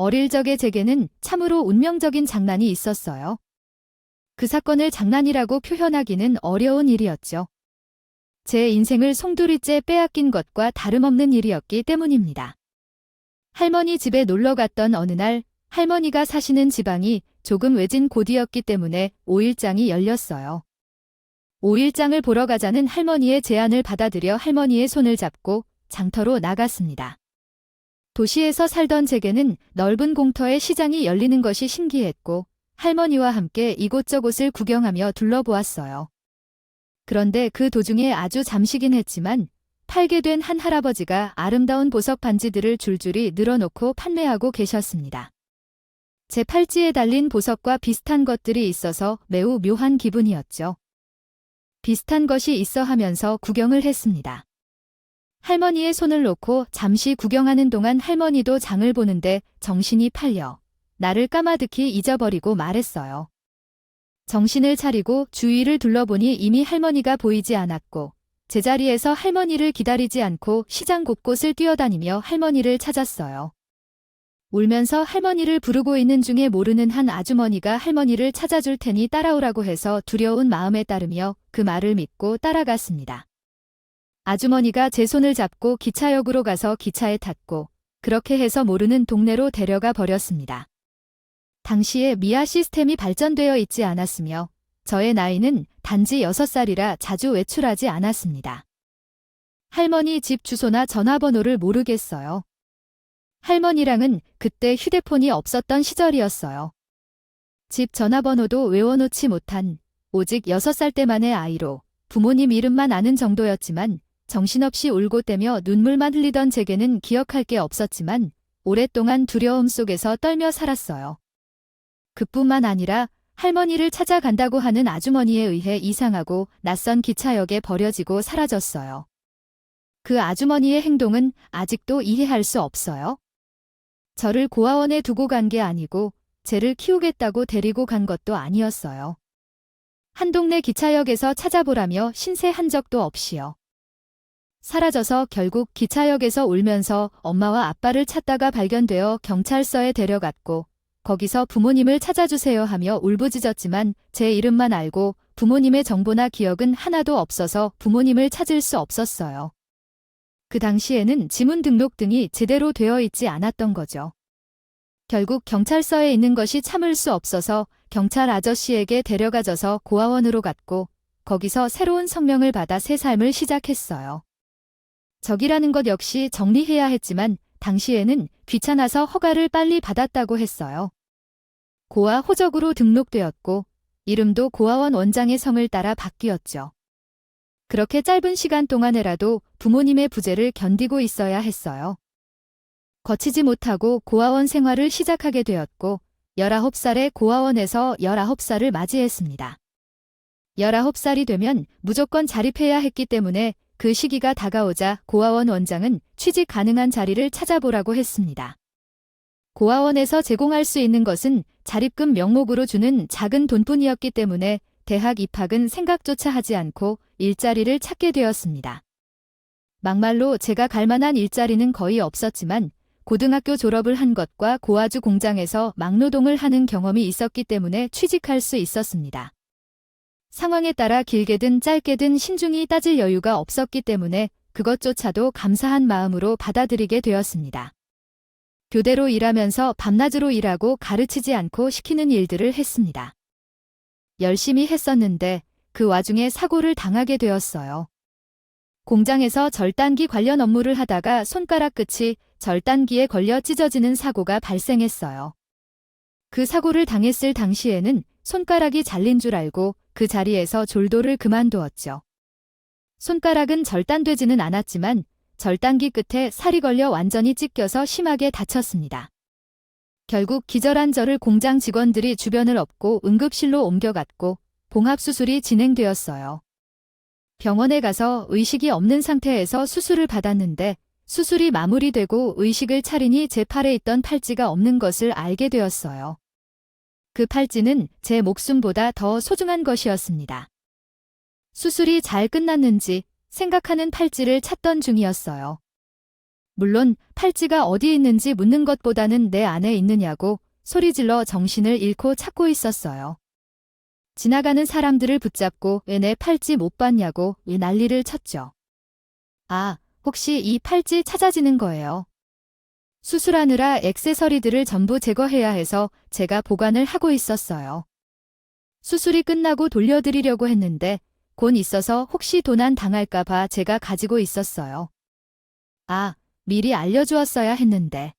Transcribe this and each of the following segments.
어릴 적의 제게는 참으로 운명적인 장난이 있었어요. 그 사건을 장난이라고 표현하기는 어려운 일이었죠. 제 인생을 송두리째 빼앗긴 것과 다름없는 일이었기 때문입니다. 할머니 집에 놀러 갔던 어느 날 할머니가 사시는 지방이 조금 외진 곳이었기 때문에 5일장이 열렸어요. 5일장을 보러 가자는 할머니의 제안을 받아들여 할머니의 손을 잡고 장터로 나갔습니다. 도시에서 살던 제게는 넓은 공터에 시장이 열리는 것이 신기했고 할머니와 함께 이곳저곳을 구경하며 둘러보았어요. 그런데 그 도중에 아주 잠시긴 했지만 팔게 된 한 할아버지가 아름다운 보석 반지들을 줄줄이 늘어놓고 판매하고 계셨습니다. 제 팔찌에 달린 보석과 비슷한 것들이 있어서 매우 묘한 기분이었죠. 비슷한 것이 있어 하면서 구경을 했습니다. 할머니의 손을 놓고 잠시 구경하는 동안 할머니도 장을 보는데 정신이 팔려 나를 까마득히 잊어버리고 말했어요. 정신을 차리고 주위를 둘러보니 이미 할머니가 보이지 않았고 제자리에서 할머니를 기다리지 않고 시장 곳곳을 뛰어다니며 할머니를 찾았어요. 울면서 할머니를 부르고 있는 중에 모르는 한 아주머니가 할머니를 찾아줄 테니 따라오라고 해서 두려운 마음에 따르며 그 말을 믿고 따라갔습니다. 아주머니가 제 손을 잡고 기차역으로 가서 기차에 탔고 그렇게 해서 모르는 동네로 데려가 버렸습니다. 당시에 미아 시스템이 발전되어 있지 않았으며 저의 나이는 단지 6살이라 자주 외출하지 않았습니다. 할머니 집 주소나 전화번호를 모르겠어요. 할머니랑은 그때 휴대폰이 없었던 시절이었어요. 집 전화번호도 외워놓지 못한 오직 6살 때만의 아이로 부모님 이름만 아는 정도였지만 정신없이 울고 떼며 눈물만 흘리던 제게는 기억할 게 없었지만 오랫동안 두려움 속에서 떨며 살았어요. 그뿐만 아니라 할머니를 찾아간다고 하는 아주머니에 의해 이상하고 낯선 기차역에 버려지고 사라졌어요. 그 아주머니의 행동은 아직도 이해할 수 없어요. 저를 고아원에 두고 간 게 아니고 쟤를 키우겠다고 데리고 간 것도 아니었어요. 한 동네 기차역에서 찾아보라며 신세한 적도 없이요. 사라져서 결국 기차역에서 울면서 엄마와 아빠를 찾다가 발견되어 경찰서에 데려갔고 거기서 부모님을 찾아주세요 하며 울부짖었지만 제 이름만 알고 부모님의 정보나 기억은 하나도 없어서 부모님을 찾을 수 없었어요. 그 당시에는 지문 등록 등이 제대로 되어 있지 않았던 거죠. 결국 경찰서에 있는 것이 참을 수 없어서 경찰 아저씨에게 데려가져서 고아원으로 갔고 거기서 새로운 성명을 받아 새 삶을 시작했어요. 적이라는 것 역시 정리해야 했지만 당시에는 귀찮아서 허가를 빨리 받았다고 했어요. 고아 호적으로 등록되었고 이름도 고아원 원장의 성을 따라 바뀌었죠. 그렇게 짧은 시간 동안에라도 부모님의 부재를 견디고 있어야 했어요. 거치지 못하고 고아원 생활을 시작하게 되었고 19살에 고아원에서 19살을 맞이했습니다. 19살이 되면 무조건 자립해야 했기 때문에 그 시기가 다가오자 고아원 원장은 취직 가능한 자리를 찾아보라고 했습니다. 고아원에서 제공할 수 있는 것은 자립금 명목으로 주는 작은 돈뿐이었기 때문에 대학 입학은 생각조차 하지 않고 일자리를 찾게 되었습니다. 막말로 제가 갈 만한 일자리는 거의 없었지만 고등학교 졸업을 한 것과 고아주 공장에서 막노동을 하는 경험이 있었기 때문에 취직할 수 있었습니다. 상황에 따라 길게든 짧게든 신중히 따질 여유가 없었기 때문에 그것조차도 감사한 마음으로 받아들이게 되었습니다. 교대로 일하면서 밤낮으로 일하고 가르치지 않고 시키는 일들을 했습니다. 열심히 했었는데 그 와중에 사고를 당하게 되었어요. 공장에서 절단기 관련 업무를 하다가 손가락 끝이 절단기에 걸려 찢어지는 사고가 발생했어요. 그 사고를 당했을 당시에는 손가락이 잘린 줄 알고 그 자리에서 졸도를 그만두었죠. 손가락은 절단되지는 않았지만 절단기 끝에 살이 걸려 완전히 찢겨서 심하게 다쳤습니다. 결국 기절한 저를 공장 직원들이 주변을 엎고 응급실로 옮겨갔고 봉합수술이 진행되었어요. 병원에 가서 의식이 없는 상태에서 수술을 받았는데 수술이 마무리되고 의식을 차리니 제 팔에 있던 팔찌가 없는 것을 알게 되었어요. 그 팔찌는 제 목숨보다 더 소중한 것이었습니다. 수술이 잘 끝났는지 생각하는 팔찌를 찾던 중이었어요. 물론 팔찌가 어디 있는지 묻는 것보다는 내 안에 있느냐고 소리질러 정신을 잃고 찾고 있었어요. 지나가는 사람들을 붙잡고 왜 내 팔찌 못 봤냐고 난리를 쳤죠. 아, 혹시 이 팔찌 찾아지는 거예요? 수술하느라 액세서리들을 전부 제거해야 해서 제가 보관을 하고 있었어요. 수술이 끝나고 돌려드리려고 했는데 곧 있어서 혹시 도난 당할까봐 제가 가지고 있었어요. 아, 미리 알려주었어야 했는데.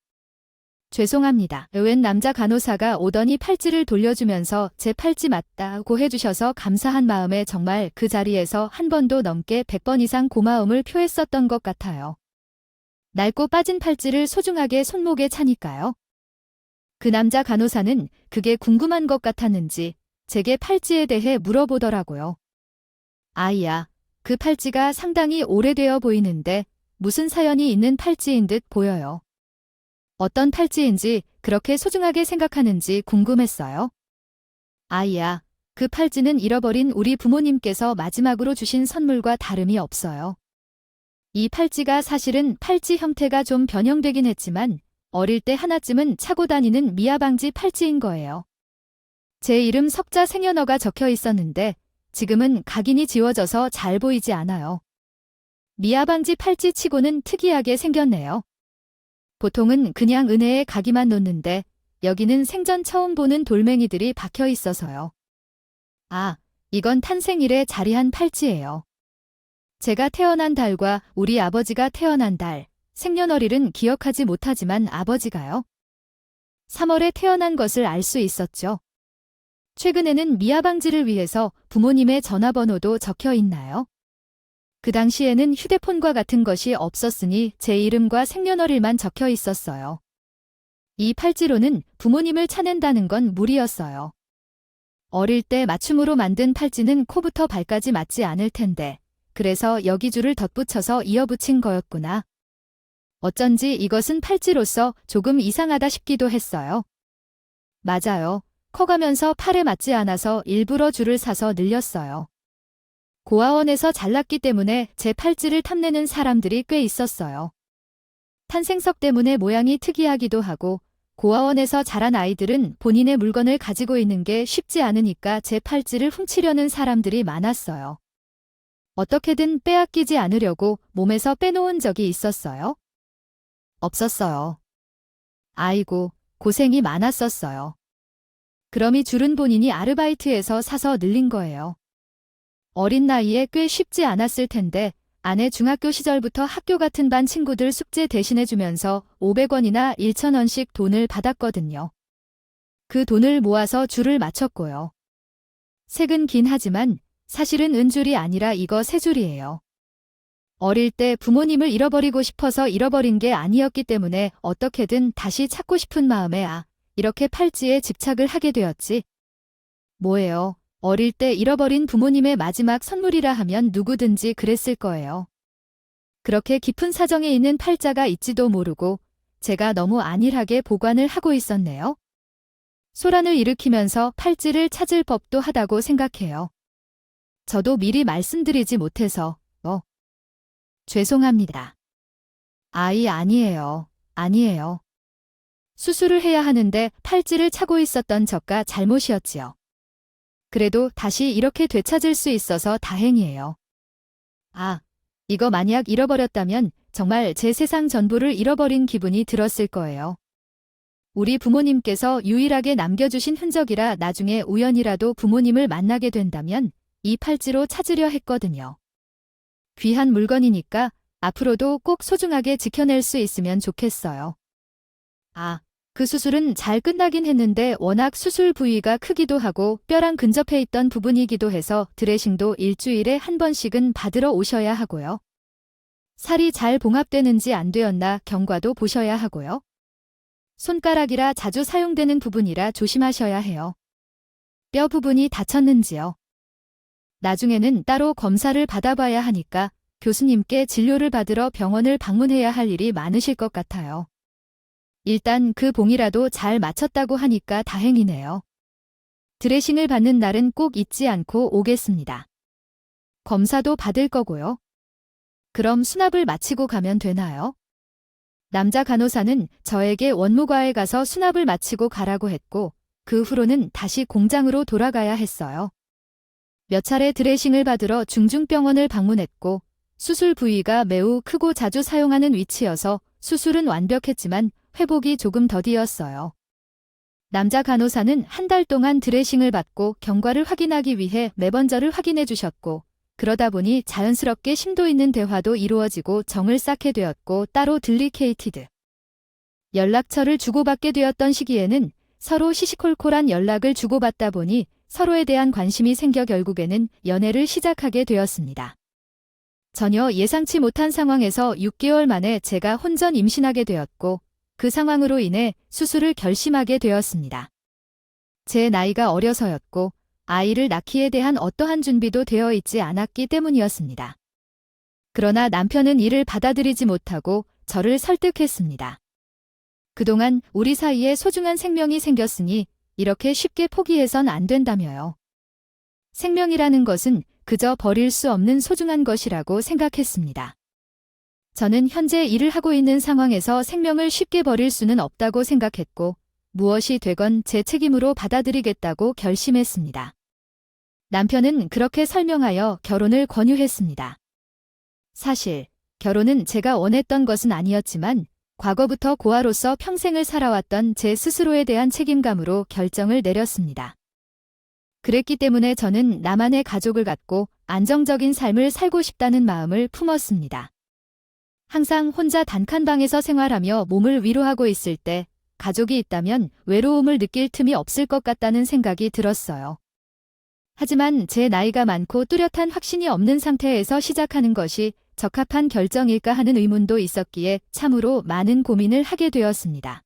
죄송합니다. 웬 남자 간호사가 오더니 팔찌를 돌려주면서 제 팔찌 맞다고 해주셔서 감사한 마음에 정말 그 자리에서 한 번도 넘게 100번 이상 고마움을 표했었던 것 같아요. 낡고 빠진 팔찌를 소중하게 손목에 차니까요. 그 남자 간호사는 그게 궁금한 것 같았는지 제게 팔찌에 대해 물어보더라고요. 아이야, 그 팔찌가 상당히 오래되어 보이는데 무슨 사연이 있는 팔찌인 듯 보여요. 어떤 팔찌인지 그렇게 소중하게 생각하는지 궁금했어요. 아이야, 그 팔찌는 잃어버린 우리 부모님께서 마지막으로 주신 선물과 다름이 없어요. 이 팔찌가 사실은 팔찌 형태가 좀 변형되긴 했지만 어릴 때 하나쯤은 차고 다니는 미아방지 팔찌인 거예요. 제 이름 석자 생년어가 적혀 있었는데 지금은 각인이 지워져서 잘 보이지 않아요. 미아방지 팔찌 치고는 특이하게 생겼네요. 보통은 그냥 은혜에 각이만 놓는데 여기는 생전 처음 보는 돌멩이들이 박혀 있어서요. 아, 이건 탄생일에 자리한 팔찌예요. 제가 태어난 달과 우리 아버지가 태어난 달, 생년월일은 기억하지 못하지만 아버지가요. 3월에 태어난 것을 알 수 있었죠. 최근에는 미아방지를 위해서 부모님의 전화번호도 적혀 있나요? 그 당시에는 휴대폰과 같은 것이 없었으니 제 이름과 생년월일만 적혀 있었어요. 이 팔찌로는 부모님을 찾는다는 건 무리였어요. 어릴 때 맞춤으로 만든 팔찌는 코부터 발까지 맞지 않을 텐데 그래서 여기 줄을 덧붙여서 이어붙인 거였구나. 어쩐지 이것은 팔찌로서 조금 이상하다 싶기도 했어요. 맞아요. 커가면서 팔에 맞지 않아서 일부러 줄을 사서 늘렸어요. 고아원에서 잘났기 때문에 제 팔찌를 탐내는 사람들이 꽤 있었어요. 탄생석 때문에 모양이 특이하기도 하고 고아원에서 자란 아이들은 본인의 물건을 가지고 있는 게 쉽지 않으니까 제 팔찌를 훔치려는 사람들이 많았어요. 어떻게든 빼앗기지 않으려고 몸에서 빼놓은 적이 있었어요? 없었어요. 아이고, 고생이 많았었어요. 그럼 이 줄은 본인이 아르바이트에서 사서 늘린 거예요. 어린 나이에 꽤 쉽지 않았을 텐데 아내 중학교 시절부터 학교 같은 반 친구들 숙제 대신해주면서 500원이나 1,000원씩 돈을 받았거든요. 그 돈을 모아서 줄을 맞췄고요. 색은 긴 하지만 사실은 은줄이 아니라 이거 새 줄이에요. 어릴 때 부모님을 잃어버리고 싶어서 잃어버린 게 아니었기 때문에 어떻게든 다시 찾고 싶은 마음에 이렇게 팔찌에 집착을 하게 되었지. 뭐예요? 어릴 때 잃어버린 부모님의 마지막 선물이라 하면 누구든지 그랬을 거예요. 그렇게 깊은 사정에 있는 팔자가 있지도 모르고 제가 너무 안일하게 보관을 하고 있었네요. 소란을 일으키면서 팔찌를 찾을 법도 하다고 생각해요. 저도 미리 말씀드리지 못해서 죄송합니다. 아니에요. 아니에요. 수술을 해야 하는데 팔찌를 차고 있었던 저가 잘못이었지요. 그래도 다시 이렇게 되찾을 수 있어서 다행이에요. 이거 만약 잃어버렸다면 정말 제 세상 전부를 잃어버린 기분이 들었을 거예요. 우리 부모님께서 유일하게 남겨주신 흔적이라 나중에 우연이라도 부모님을 만나게 된다면 이 팔찌로 찾으려 했거든요. 귀한 물건이니까 앞으로도 꼭 소중하게 지켜낼 수 있으면 좋겠어요. 그 수술은 잘 끝나긴 했는데 워낙 수술 부위가 크기도 하고 뼈랑 근접해 있던 부분이기도 해서 드레싱도 일주일에 한 번씩은 받으러 오셔야 하고요. 살이 잘 봉합되는지 안 되었나 경과도 보셔야 하고요. 손가락이라 자주 사용되는 부분이라 조심하셔야 해요. 뼈 부분이 다쳤는지요. 나중에는 따로 검사를 받아봐야 하니까 교수님께 진료를 받으러 병원을 방문해야 할 일이 많으실 것 같아요. 일단 그 봉이라도 잘 맞췄다고 하니까 다행이네요. 드레싱을 받는 날은 꼭 잊지 않고 오겠습니다. 검사도 받을 거고요. 그럼 수납을 마치고 가면 되나요? 남자 간호사는 저에게 원무과에 가서 수납을 마치고 가라고 했고 그 후로는 다시 공장으로 돌아가야 했어요. 몇 차례 드레싱을 받으러 중증병원을 방문했고 수술 부위가 매우 크고 자주 사용하는 위치여서 수술은 완벽했지만 회복이 조금 더디었어요. 남자 간호사는 한 달 동안 드레싱을 받고 경과를 확인하기 위해 매번 저를 확인해 주셨고 그러다 보니 자연스럽게 심도 있는 대화도 이루어지고 정을 쌓게 되었고 따로 딜리케이티드 연락처를 주고받게 되었던 시기에는 서로 시시콜콜한 연락을 주고받다 보니 서로에 대한 관심이 생겨 결국에는 연애를 시작하게 되었습니다. 전혀 예상치 못한 상황에서 6개월 만에 제가 혼전 임신하게 되었고 그 상황으로 인해 수술을 결심하게 되었습니다. 제 나이가 어려서였고 아이를 낳기에 대한 어떠한 준비도 되어 있지 않았기 때문이었습니다. 그러나 남편은 이를 받아들이지 못하고 저를 설득했습니다. 그동안 우리 사이에 소중한 생명이 생겼으니 이렇게 쉽게 포기해선 안 된다며요. 생명이라는 것은 그저 버릴 수 없는 소중한 것이라고 생각했습니다. 저는 현재 일을 하고 있는 상황에서 생명을 쉽게 버릴 수는 없다고 생각했고 무엇이 되건 제 책임으로 받아들이겠다고 결심했습니다. 남편은 그렇게 설명하여 결혼을 권유했습니다. 사실 결혼은 제가 원했던 것은 아니었지만 과거부터 고아로서 평생을 살아왔던 제 스스로에 대한 책임감으로 결정을 내렸습니다. 그랬기 때문에 저는 나만의 가족을 갖고 안정적인 삶을 살고 싶다는 마음을 품었습니다. 항상 혼자 단칸방에서 생활하며 몸을 위로하고 있을 때 가족이 있다면 외로움을 느낄 틈이 없을 것 같다는 생각이 들었어요. 하지만 제 나이가 많고 뚜렷한 확신이 없는 상태에서 시작하는 것이 적합한 결정일까 하는 의문도 있었기에 참으로 많은 고민을 하게 되었습니다.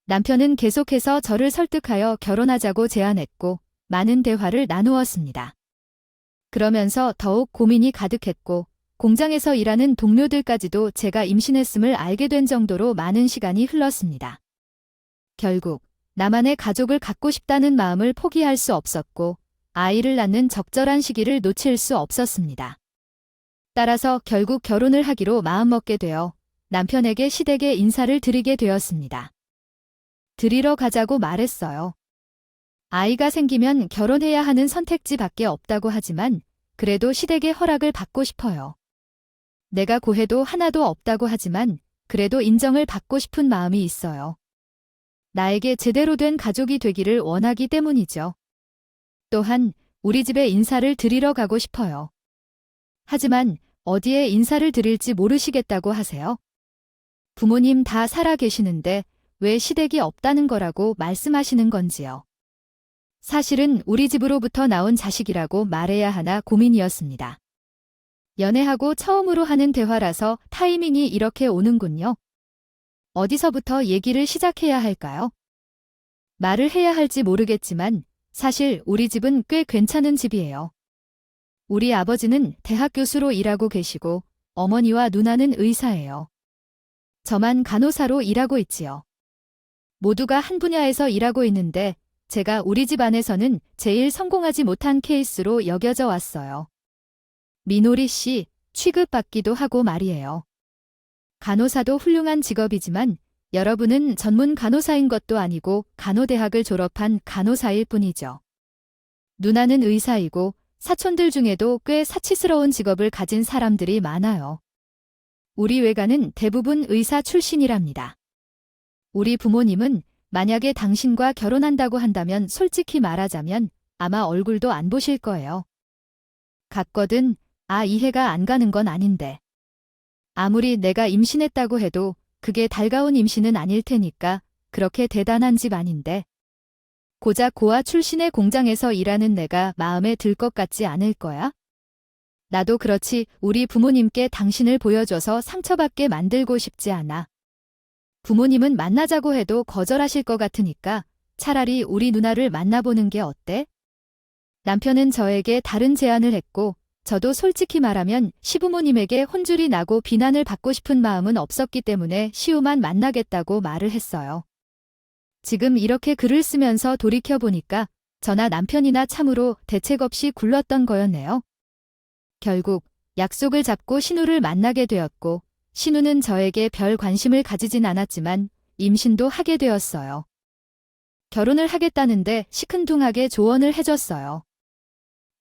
남편은 계속해서 저를 설득하여 결혼하자고 제안했고 많은 대화를 나누었습니다. 그러면서 더욱 고민이 가득했고 공장에서 일하는 동료들까지도 제가 임신했음을 알게 된 정도로 많은 시간이 흘렀습니다. 결국 나만의 가족을 갖고 싶다는 마음을 포기할 수 없었고 아이를 낳는 적절한 시기를 놓칠 수 없었습니다. 따라서 결국 결혼을 하기로 마음먹게 되어 남편에게 시댁에 인사를 드리게 되었습니다. 드리러 가자고 말했어요. 아이가 생기면 결혼해야 하는 선택지밖에 없다고 하지만 그래도 시댁의 허락을 받고 싶어요. 내가 고해도 하나도 없다고 하지만 그래도 인정을 받고 싶은 마음이 있어요. 나에게 제대로 된 가족이 되기를 원하기 때문이죠. 또한 우리 집에 인사를 드리러 가고 싶어요. 하지만 어디에 인사를 드릴지 모르시겠다고 하세요? 부모님 다 살아 계시는데 왜 시댁이 없다는 거라고 말씀하시는 건지요. 사실은 우리 집으로부터 나온 자식이라고 말해야 하나 고민이었습니다. 연애하고 처음으로 하는 대화라서 타이밍이 이렇게 오는군요. 어디서부터 얘기를 시작해야 할까요? 말을 해야 할지 모르겠지만 사실 우리 집은 꽤 괜찮은 집이에요. 우리 아버지는 대학 교수로 일하고 계시고 어머니와 누나는 의사예요. 저만 간호사로 일하고 있지요. 모두가 한 분야에서 일하고 있는데 제가 우리 집 안에서는 제일 성공하지 못한 케이스로 여겨져 왔어요. 미노리 씨, 취급받기도 하고 말이에요. 간호사도 훌륭한 직업이지만 여러분은 전문 간호사인 것도 아니고 간호대학을 졸업한 간호사일 뿐이죠. 누나는 의사이고 사촌들 중에도 꽤 사치스러운 직업을 가진 사람들이 많아요. 우리 외가는 대부분 의사 출신이랍니다. 우리 부모님은 만약에 당신과 결혼한다고 한다면 솔직히 말하자면 아마 얼굴도 안 보실 거예요. 같거든. 이해가 안 가는 건 아닌데. 아무리 내가 임신했다고 해도 그게 달가운 임신은 아닐 테니까 그렇게 대단한 집 아닌데. 고작 고아 출신의 공장에서 일하는 내가 마음에 들 것 같지 않을 거야? 나도 그렇지 우리 부모님께 당신을 보여줘서 상처받게 만들고 싶지 않아. 부모님은 만나자고 해도 거절하실 것 같으니까 차라리 우리 누나를 만나보는 게 어때? 남편은 저에게 다른 제안을 했고 저도 솔직히 말하면 시부모님에게 혼쭐이 나고 비난을 받고 싶은 마음은 없었기 때문에 시우만 만나겠다고 말을 했어요. 지금 이렇게 글을 쓰면서 돌이켜보니까 저나 남편이나 참으로 대책 없이 굴렀던 거였네요. 결국 약속을 잡고 신우를 만나게 되었고 신우는 저에게 별 관심을 가지진 않았지만 임신도 하게 되었어요. 결혼을 하겠다는데 시큰둥하게 조언을 해줬어요.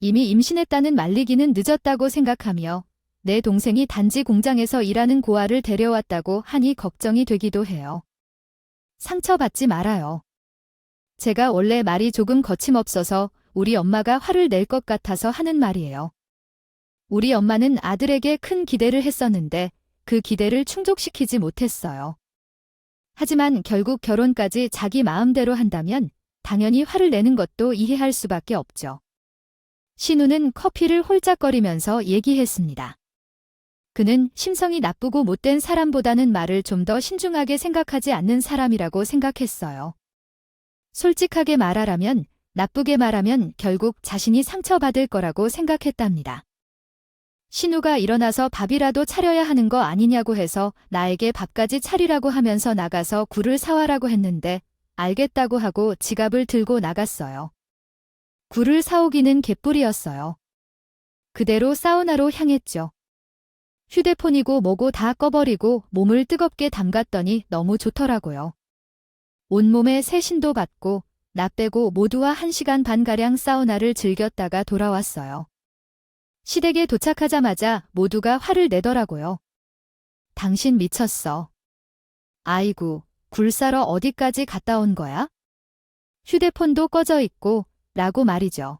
이미 임신했다는 말리기는 늦었다고 생각하며 내 동생이 단지 공장에서 일하는 고아를 데려왔다고 하니 걱정이 되기도 해요. 상처받지 말아요. 제가 원래 말이 조금 거침없어서 우리 엄마가 화를 낼 것 같아서 하는 말이에요. 우리 엄마는 아들에게 큰 기대를 했었는데 그 기대를 충족시키지 못했어요. 하지만 결국 결혼까지 자기 마음대로 한다면 당연히 화를 내는 것도 이해할 수밖에 없죠. 신우는 커피를 홀짝거리면서 얘기했습니다. 그는 심성이 나쁘고 못된 사람보다는 말을 좀 더 신중하게 생각하지 않는 사람이라고 생각했어요. 솔직하게 말하라면, 나쁘게 말하면 결국 자신이 상처받을 거라고 생각했답니다. 신우가 일어나서 밥이라도 차려야 하는 거 아니냐고 해서 나에게 밥까지 차리라고 하면서 나가서 굴을 사와라고 했는데 알겠다고 하고 지갑을 들고 나갔어요. 굴을 사오기는 개뿔이었어요. 그대로 사우나로 향했죠. 휴대폰이고 뭐고 다 꺼버리고 몸을 뜨겁게 담갔더니 너무 좋더라고요. 온몸에 새신도 받고 나 빼고 모두와 1시간 반가량 사우나를 즐겼다가 돌아왔어요. 시댁에 도착하자마자 모두가 화를 내더라고요. 당신 미쳤어. 아이고, 굴 사러 어디까지 갔다 온 거야? 휴대폰도 꺼져 있고 라고 말이죠.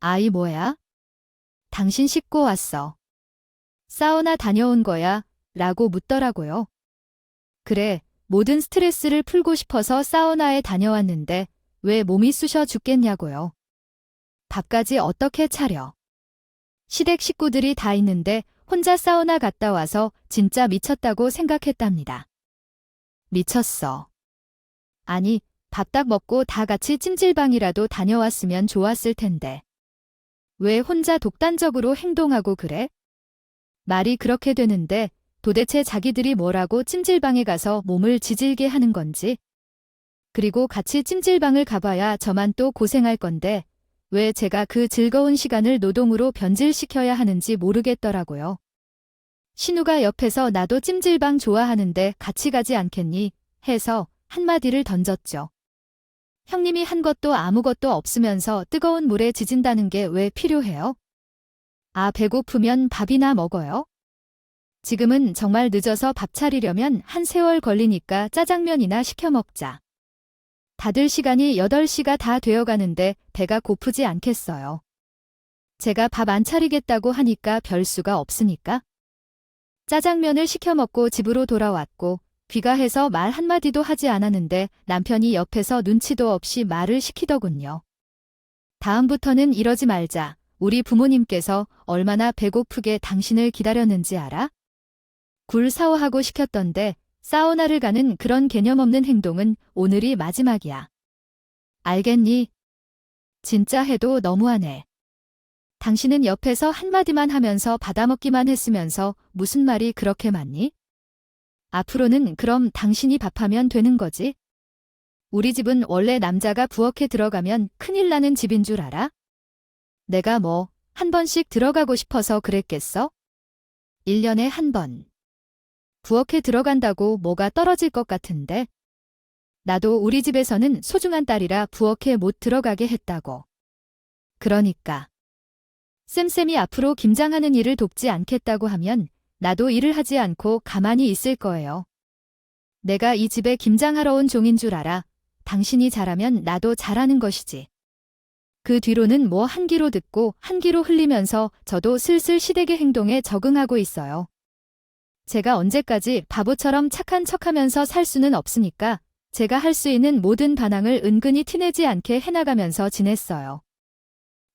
아이 뭐야? 당신 씻고 왔어. 사우나 다녀온 거야? 라고 묻더라고요. 그래, 모든 스트레스를 풀고 싶어서 사우나에 다녀왔는데 왜 몸이 쑤셔 죽겠냐고요. 밥까지 어떻게 차려? 시댁 식구들이 다 있는데 혼자 사우나 갔다 와서 진짜 미쳤다고 생각했답니다. 미쳤어. 아니, 밥 딱 먹고 다 같이 찜질방이라도 다녀왔으면 좋았을 텐데. 왜 혼자 독단적으로 행동하고 그래? 말이 그렇게 되는데 도대체 자기들이 뭐라고 찜질방에 가서 몸을 지질게 하는 건지. 그리고 같이 찜질방을 가봐야 저만 또 고생할 건데 왜 제가 그 즐거운 시간을 노동으로 변질시켜야 하는지 모르겠더라고요. 신우가 옆에서 나도 찜질방 좋아하는데 같이 가지 않겠니? 해서 한마디를 던졌죠. 형님이 한 것도 아무것도 없으면서 뜨거운 물에 지진다는 게 왜 필요해요? 아, 배고프면 밥이나 먹어요? 지금은 정말 늦어서 밥 차리려면 한 세월 걸리니까 짜장면이나 시켜 먹자. 다들 시간이 8시가 다 되어가는데 배가 고프지 않겠어요. 제가 밥 안 차리겠다고 하니까 별 수가 없으니까. 짜장면을 시켜 먹고 집으로 돌아왔고 귀가해서 말 한마디도 하지 않았는데 남편이 옆에서 눈치도 없이 말을 시키더군요. 다음부터는 이러지 말자. 우리 부모님께서 얼마나 배고프게 당신을 기다렸는지 알아? 굴 샤워하고 시켰던데 사우나를 가는 그런 개념 없는 행동은 오늘이 마지막이야. 알겠니? 진짜 해도 너무하네. 당신은 옆에서 한마디만 하면서 받아먹기만 했으면서 무슨 말이 그렇게 많니? 앞으로는 그럼 당신이 밥하면 되는 거지? 우리 집은 원래 남자가 부엌에 들어가면 큰일 나는 집인 줄 알아? 내가 뭐 한 번씩 들어가고 싶어서 그랬겠어? 1년에 한 번. 부엌에 들어간다고 뭐가 떨어질 것 같은데? 나도 우리 집에서는 소중한 딸이라 부엌에 못 들어가게 했다고. 그러니까. 쌤쌤이 앞으로 김장하는 일을 돕지 않겠다고 하면 나도 일을 하지 않고 가만히 있을 거예요. 내가 이 집에 김장하러 온 종인 줄 알아. 당신이 잘하면 나도 잘하는 것이지. 그 뒤로는 뭐 한 귀로 듣고 한 귀로 흘리면서 저도 슬슬 시댁의 행동에 적응하고 있어요. 제가 언제까지 바보처럼 착한 척하면서 살 수는 없으니까 제가 할 수 있는 모든 반항을 은근히 티내지 않게 해나가면서 지냈어요.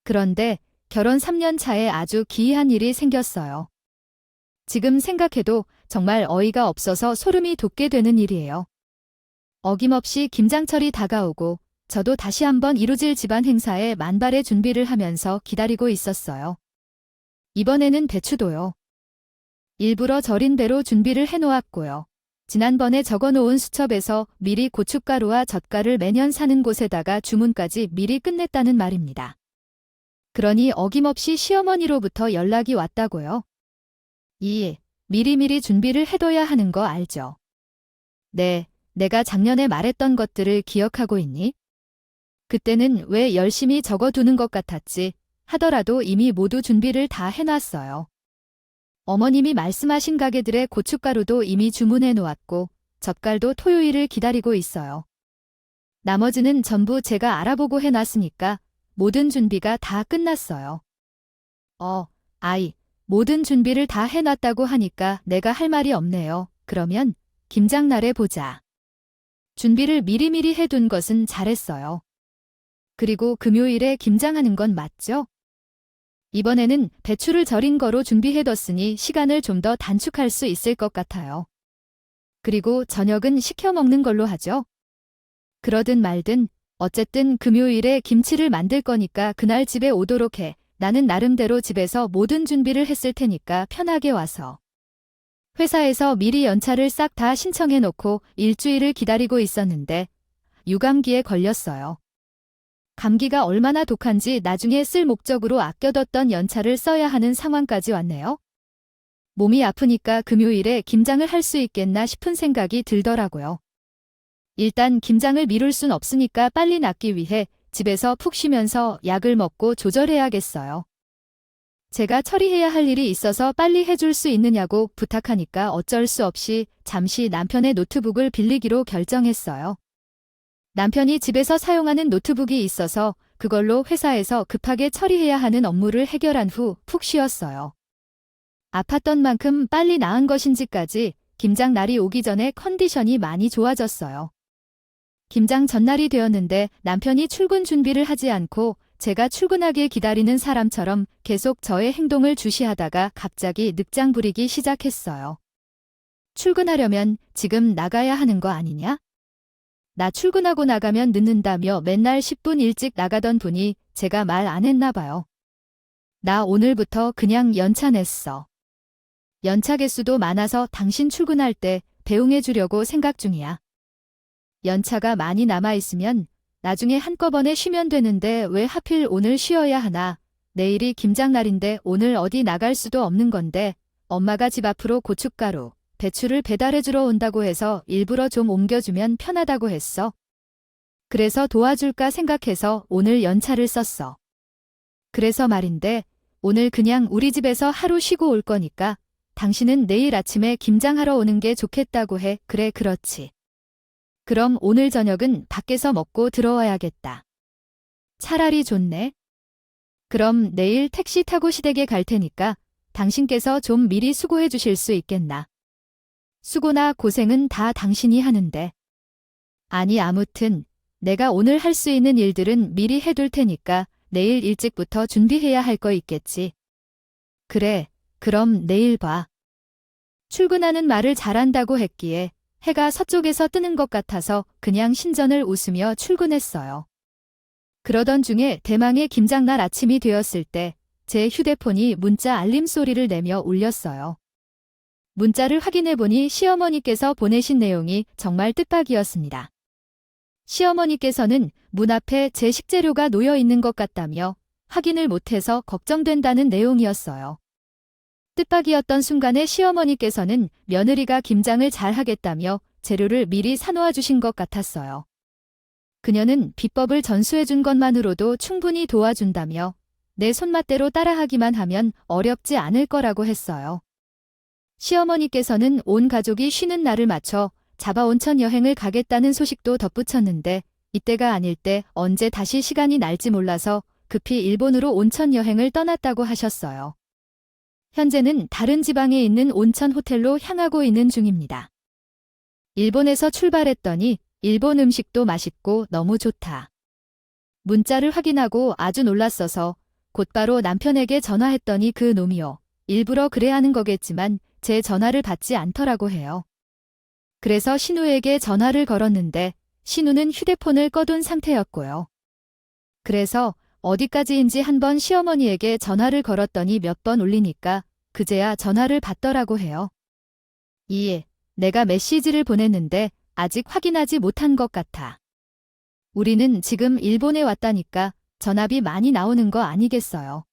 그런데 결혼 3년 차에 아주 기이한 일이 생겼어요. 지금 생각해도 정말 어이가 없어서 소름이 돋게 되는 일이에요. 어김없이 김장철이 다가오고 저도 다시 한번 이루어질 집안 행사에 만발의 준비를 하면서 기다리고 있었어요. 이번에는 배추도요. 일부러 절인 대로 준비를 해놓았고요. 지난번에 적어놓은 수첩에서 미리 고춧가루와 젓갈을 매년 사는 곳에다가 주문까지 미리 끝냈다는 말입니다. 그러니 어김없이 시어머니로부터 연락이 왔다고요. 미리미리 준비를 해둬야 하는 거 알죠? 네, 내가 작년에 말했던 것들을 기억하고 있니? 그때는 왜 열심히 적어두는 것 같았지 하더라도 이미 모두 준비를 다 해놨어요. 어머님이 말씀하신 가게들의 고춧가루도 이미 주문해 놓았고 젓갈도 토요일을 기다리고 있어요. 나머지는 전부 제가 알아보고 해놨으니까 모든 준비가 다 끝났어요. 아이, 모든 준비를 다 해놨다고 하니까 내가 할 말이 없네요. 그러면 김장날에 보자. 준비를 미리미리 해둔 것은 잘했어요. 그리고 금요일에 김장하는 건 맞죠? 이번에는 배추를 절인 거로 준비해뒀으니 시간을 좀 더 단축할 수 있을 것 같아요. 그리고 저녁은 시켜 먹는 걸로 하죠. 그러든 말든 어쨌든 금요일에 김치를 만들 거니까 그날 집에 오도록 해. 나는 나름대로 집에서 모든 준비를 했을 테니까 편하게 와서. 회사에서 미리 연차를 싹 다 신청해 놓고 일주일을 기다리고 있었는데 유감기에 걸렸어요. 감기가 얼마나 독한지 나중에 쓸 목적으로 아껴뒀던 연차를 써야 하는 상황까지 왔네요. 몸이 아프니까 금요일에 김장을 할 수 있겠나 싶은 생각이 들더라고요. 일단 김장을 미룰 순 없으니까 빨리 낫기 위해 집에서 푹 쉬면서 약을 먹고 조절해야겠어요. 제가 처리해야 할 일이 있어서 빨리 해줄 수 있느냐고 부탁하니까 어쩔 수 없이 잠시 남편의 노트북을 빌리기로 결정했어요. 남편이 집에서 사용하는 노트북이 있어서 그걸로 회사에서 급하게 처리해야 하는 업무를 해결한 후 푹 쉬었어요. 아팠던 만큼 빨리 나은 것인지까지 김장 날이 오기 전에 컨디션이 많이 좋아졌어요. 김장 전날이 되었는데 남편이 출근 준비를 하지 않고 제가 출근하길 기다리는 사람처럼 계속 저의 행동을 주시하다가 갑자기 늑장 부리기 시작했어요. 출근하려면 지금 나가야 하는 거 아니냐? 나 출근하고 나가면 늦는다며 맨날 10분 일찍 나가던 분이 제가 말 안 했나 봐요. 나 오늘부터 그냥 연차 냈어. 연차 개수도 많아서 당신 출근할 때 배웅해 주려고 생각 중이야. 연차가 많이 남아있으면 나중에 한꺼번에 쉬면 되는데 왜 하필 오늘 쉬어야 하나. 내일이 김장날인데 오늘 어디 나갈 수도 없는 건데 엄마가 집 앞으로 고춧가루, 배추를 배달해주러 온다고 해서 일부러 좀 옮겨주면 편하다고 했어. 그래서 도와줄까 생각해서 오늘 연차를 썼어. 그래서 말인데 오늘 그냥 우리 집에서 하루 쉬고 올 거니까 당신은 내일 아침에 김장하러 오는 게 좋겠다고 해. 그래, 그렇지. 그럼 오늘 저녁은 밖에서 먹고 들어와야겠다. 차라리 좋네. 그럼 내일 택시 타고 시댁에 갈 테니까 당신께서 좀 미리 수고해 주실 수 있겠나. 수고나 고생은 다 당신이 하는데. 아니 아무튼 내가 오늘 할 수 있는 일들은 미리 해둘 테니까 내일 일찍부터 준비해야 할 거 있겠지. 그래, 그럼 내일 봐. 출근하는 말을 잘한다고 했기에 해가 서쪽에서 뜨는 것 같아서 그냥 신전을 웃으며 출근했어요. 그러던 중에 대망의 김장날 아침이 되었을 때 제 휴대폰이 문자 알림 소리를 내며 울렸어요. 문자를 확인해보니 시어머니께서 보내신 내용이 정말 뜻밖이었습니다. 시어머니께서는 문 앞에 제 식재료가 놓여 있는 것 같다며 확인을 못해서 걱정된다는 내용이었어요. 뜻밖이었던 순간에 시어머니께서는 며느리가 김장을 잘 하겠다며 재료를 미리 사놓아 주신 것 같았어요. 그녀는 비법을 전수해 준 것만으로도 충분히 도와준다며 내 손맛대로 따라하기만 하면 어렵지 않을 거라고 했어요. 시어머니께서는 온 가족이 쉬는 날을 맞춰 자바 온천 여행을 가겠다는 소식도 덧붙였는데 이때가 아닐 때 언제 다시 시간이 날지 몰라서 급히 일본으로 온천 여행을 떠났다고 하셨어요. 현재는 다른 지방에 있는 온천 호텔로 향하고 있는 중입니다. 일본에서 출발했더니 일본 음식도 맛있고 너무 좋다. 문자를 확인하고 아주 놀랐어서 곧바로 남편에게 전화했더니 그 놈이요. 일부러 그래 하는 거겠지만 제 전화를 받지 않더라고 해요. 그래서 신우에게 전화를 걸었는데 신우는 휴대폰을 꺼둔 상태였고요. 그래서 어디까지인지 한번 시어머니에게 전화를 걸었더니 몇 번 울리니까 그제야 전화를 받더라고 해요. 내가 메시지를 보냈는데 아직 확인하지 못한 것 같아. 우리는 지금 일본에 왔다니까 전압이 많이 나오는 거 아니겠어요.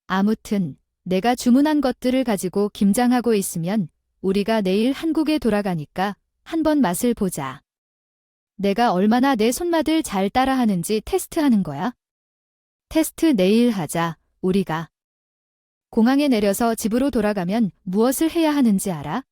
아무튼 내가 주문한 것들을 가지고 김장하고 있으면 우리가 내일 한국에 돌아가니까 한번 맛을 보자. 내가 얼마나 내 손맛을 잘 따라하는지 테스트하는 거야. 테스트 내일 하자, 우리가. 공항에 내려서 집으로 돌아가면 무엇을 해야 하는지 알아?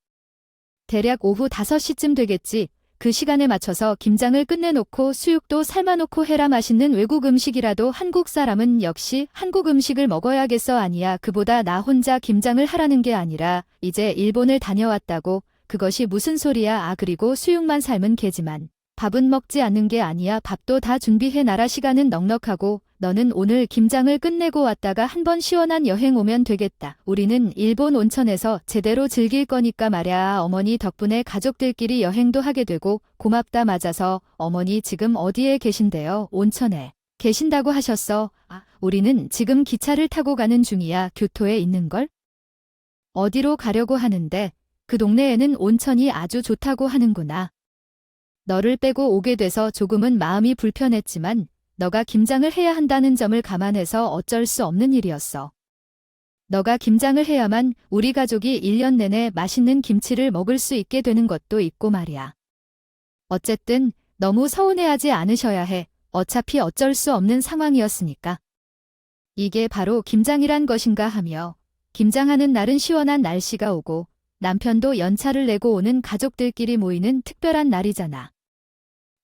대략 오후 5시쯤 되겠지. 그 시간에 맞춰서 김장을 끝내놓고 수육도 삶아놓고 해라. 맛있는 외국 음식이라도 한국 사람은 역시 한국 음식을 먹어야겠어. 아니야. 그보다 나 혼자 김장을 하라는 게 아니라 이제 일본을 다녀왔다고. 그것이 무슨 소리야. 아, 그리고 수육만 삶은 개지만 밥은 먹지 않는 게 아니야. 밥도 다 준비해 놔라. 시간은 넉넉하고 너는 오늘 김장을 끝내고 왔다가 한번 시원한 여행 오면 되겠다. 우리는 일본 온천에서 제대로 즐길 거니까 말야. 어머니 덕분에 가족들끼리 여행도 하게 되고 고맙다. 맞아서 어머니 지금 어디에 계신데요? 온천에 계신다고 하셨어. 아, 우리는 지금 기차를 타고 가는 중이야. 교토에 있는걸? 어디로 가려고 하는데 그 동네에는 온천이 아주 좋다고 하는구나. 너를 빼고 오게 돼서 조금은 마음이 불편했지만 너가 김장을 해야 한다는 점을 감안해서 어쩔 수 없는 일이었어. 너가 김장을 해야만 우리 가족이 1년 내내 맛있는 김치를 먹을 수 있게 되는 것도 있고 말이야. 어쨌든 너무 서운해하지 않으셔야 해. 어차피 어쩔 수 없는 상황이었으니까. 이게 바로 김장이란 것인가 하며 김장하는 날은 시원한 날씨가 오고 남편도 연차를 내고 오는 가족들끼리 모이는 특별한 날이잖아.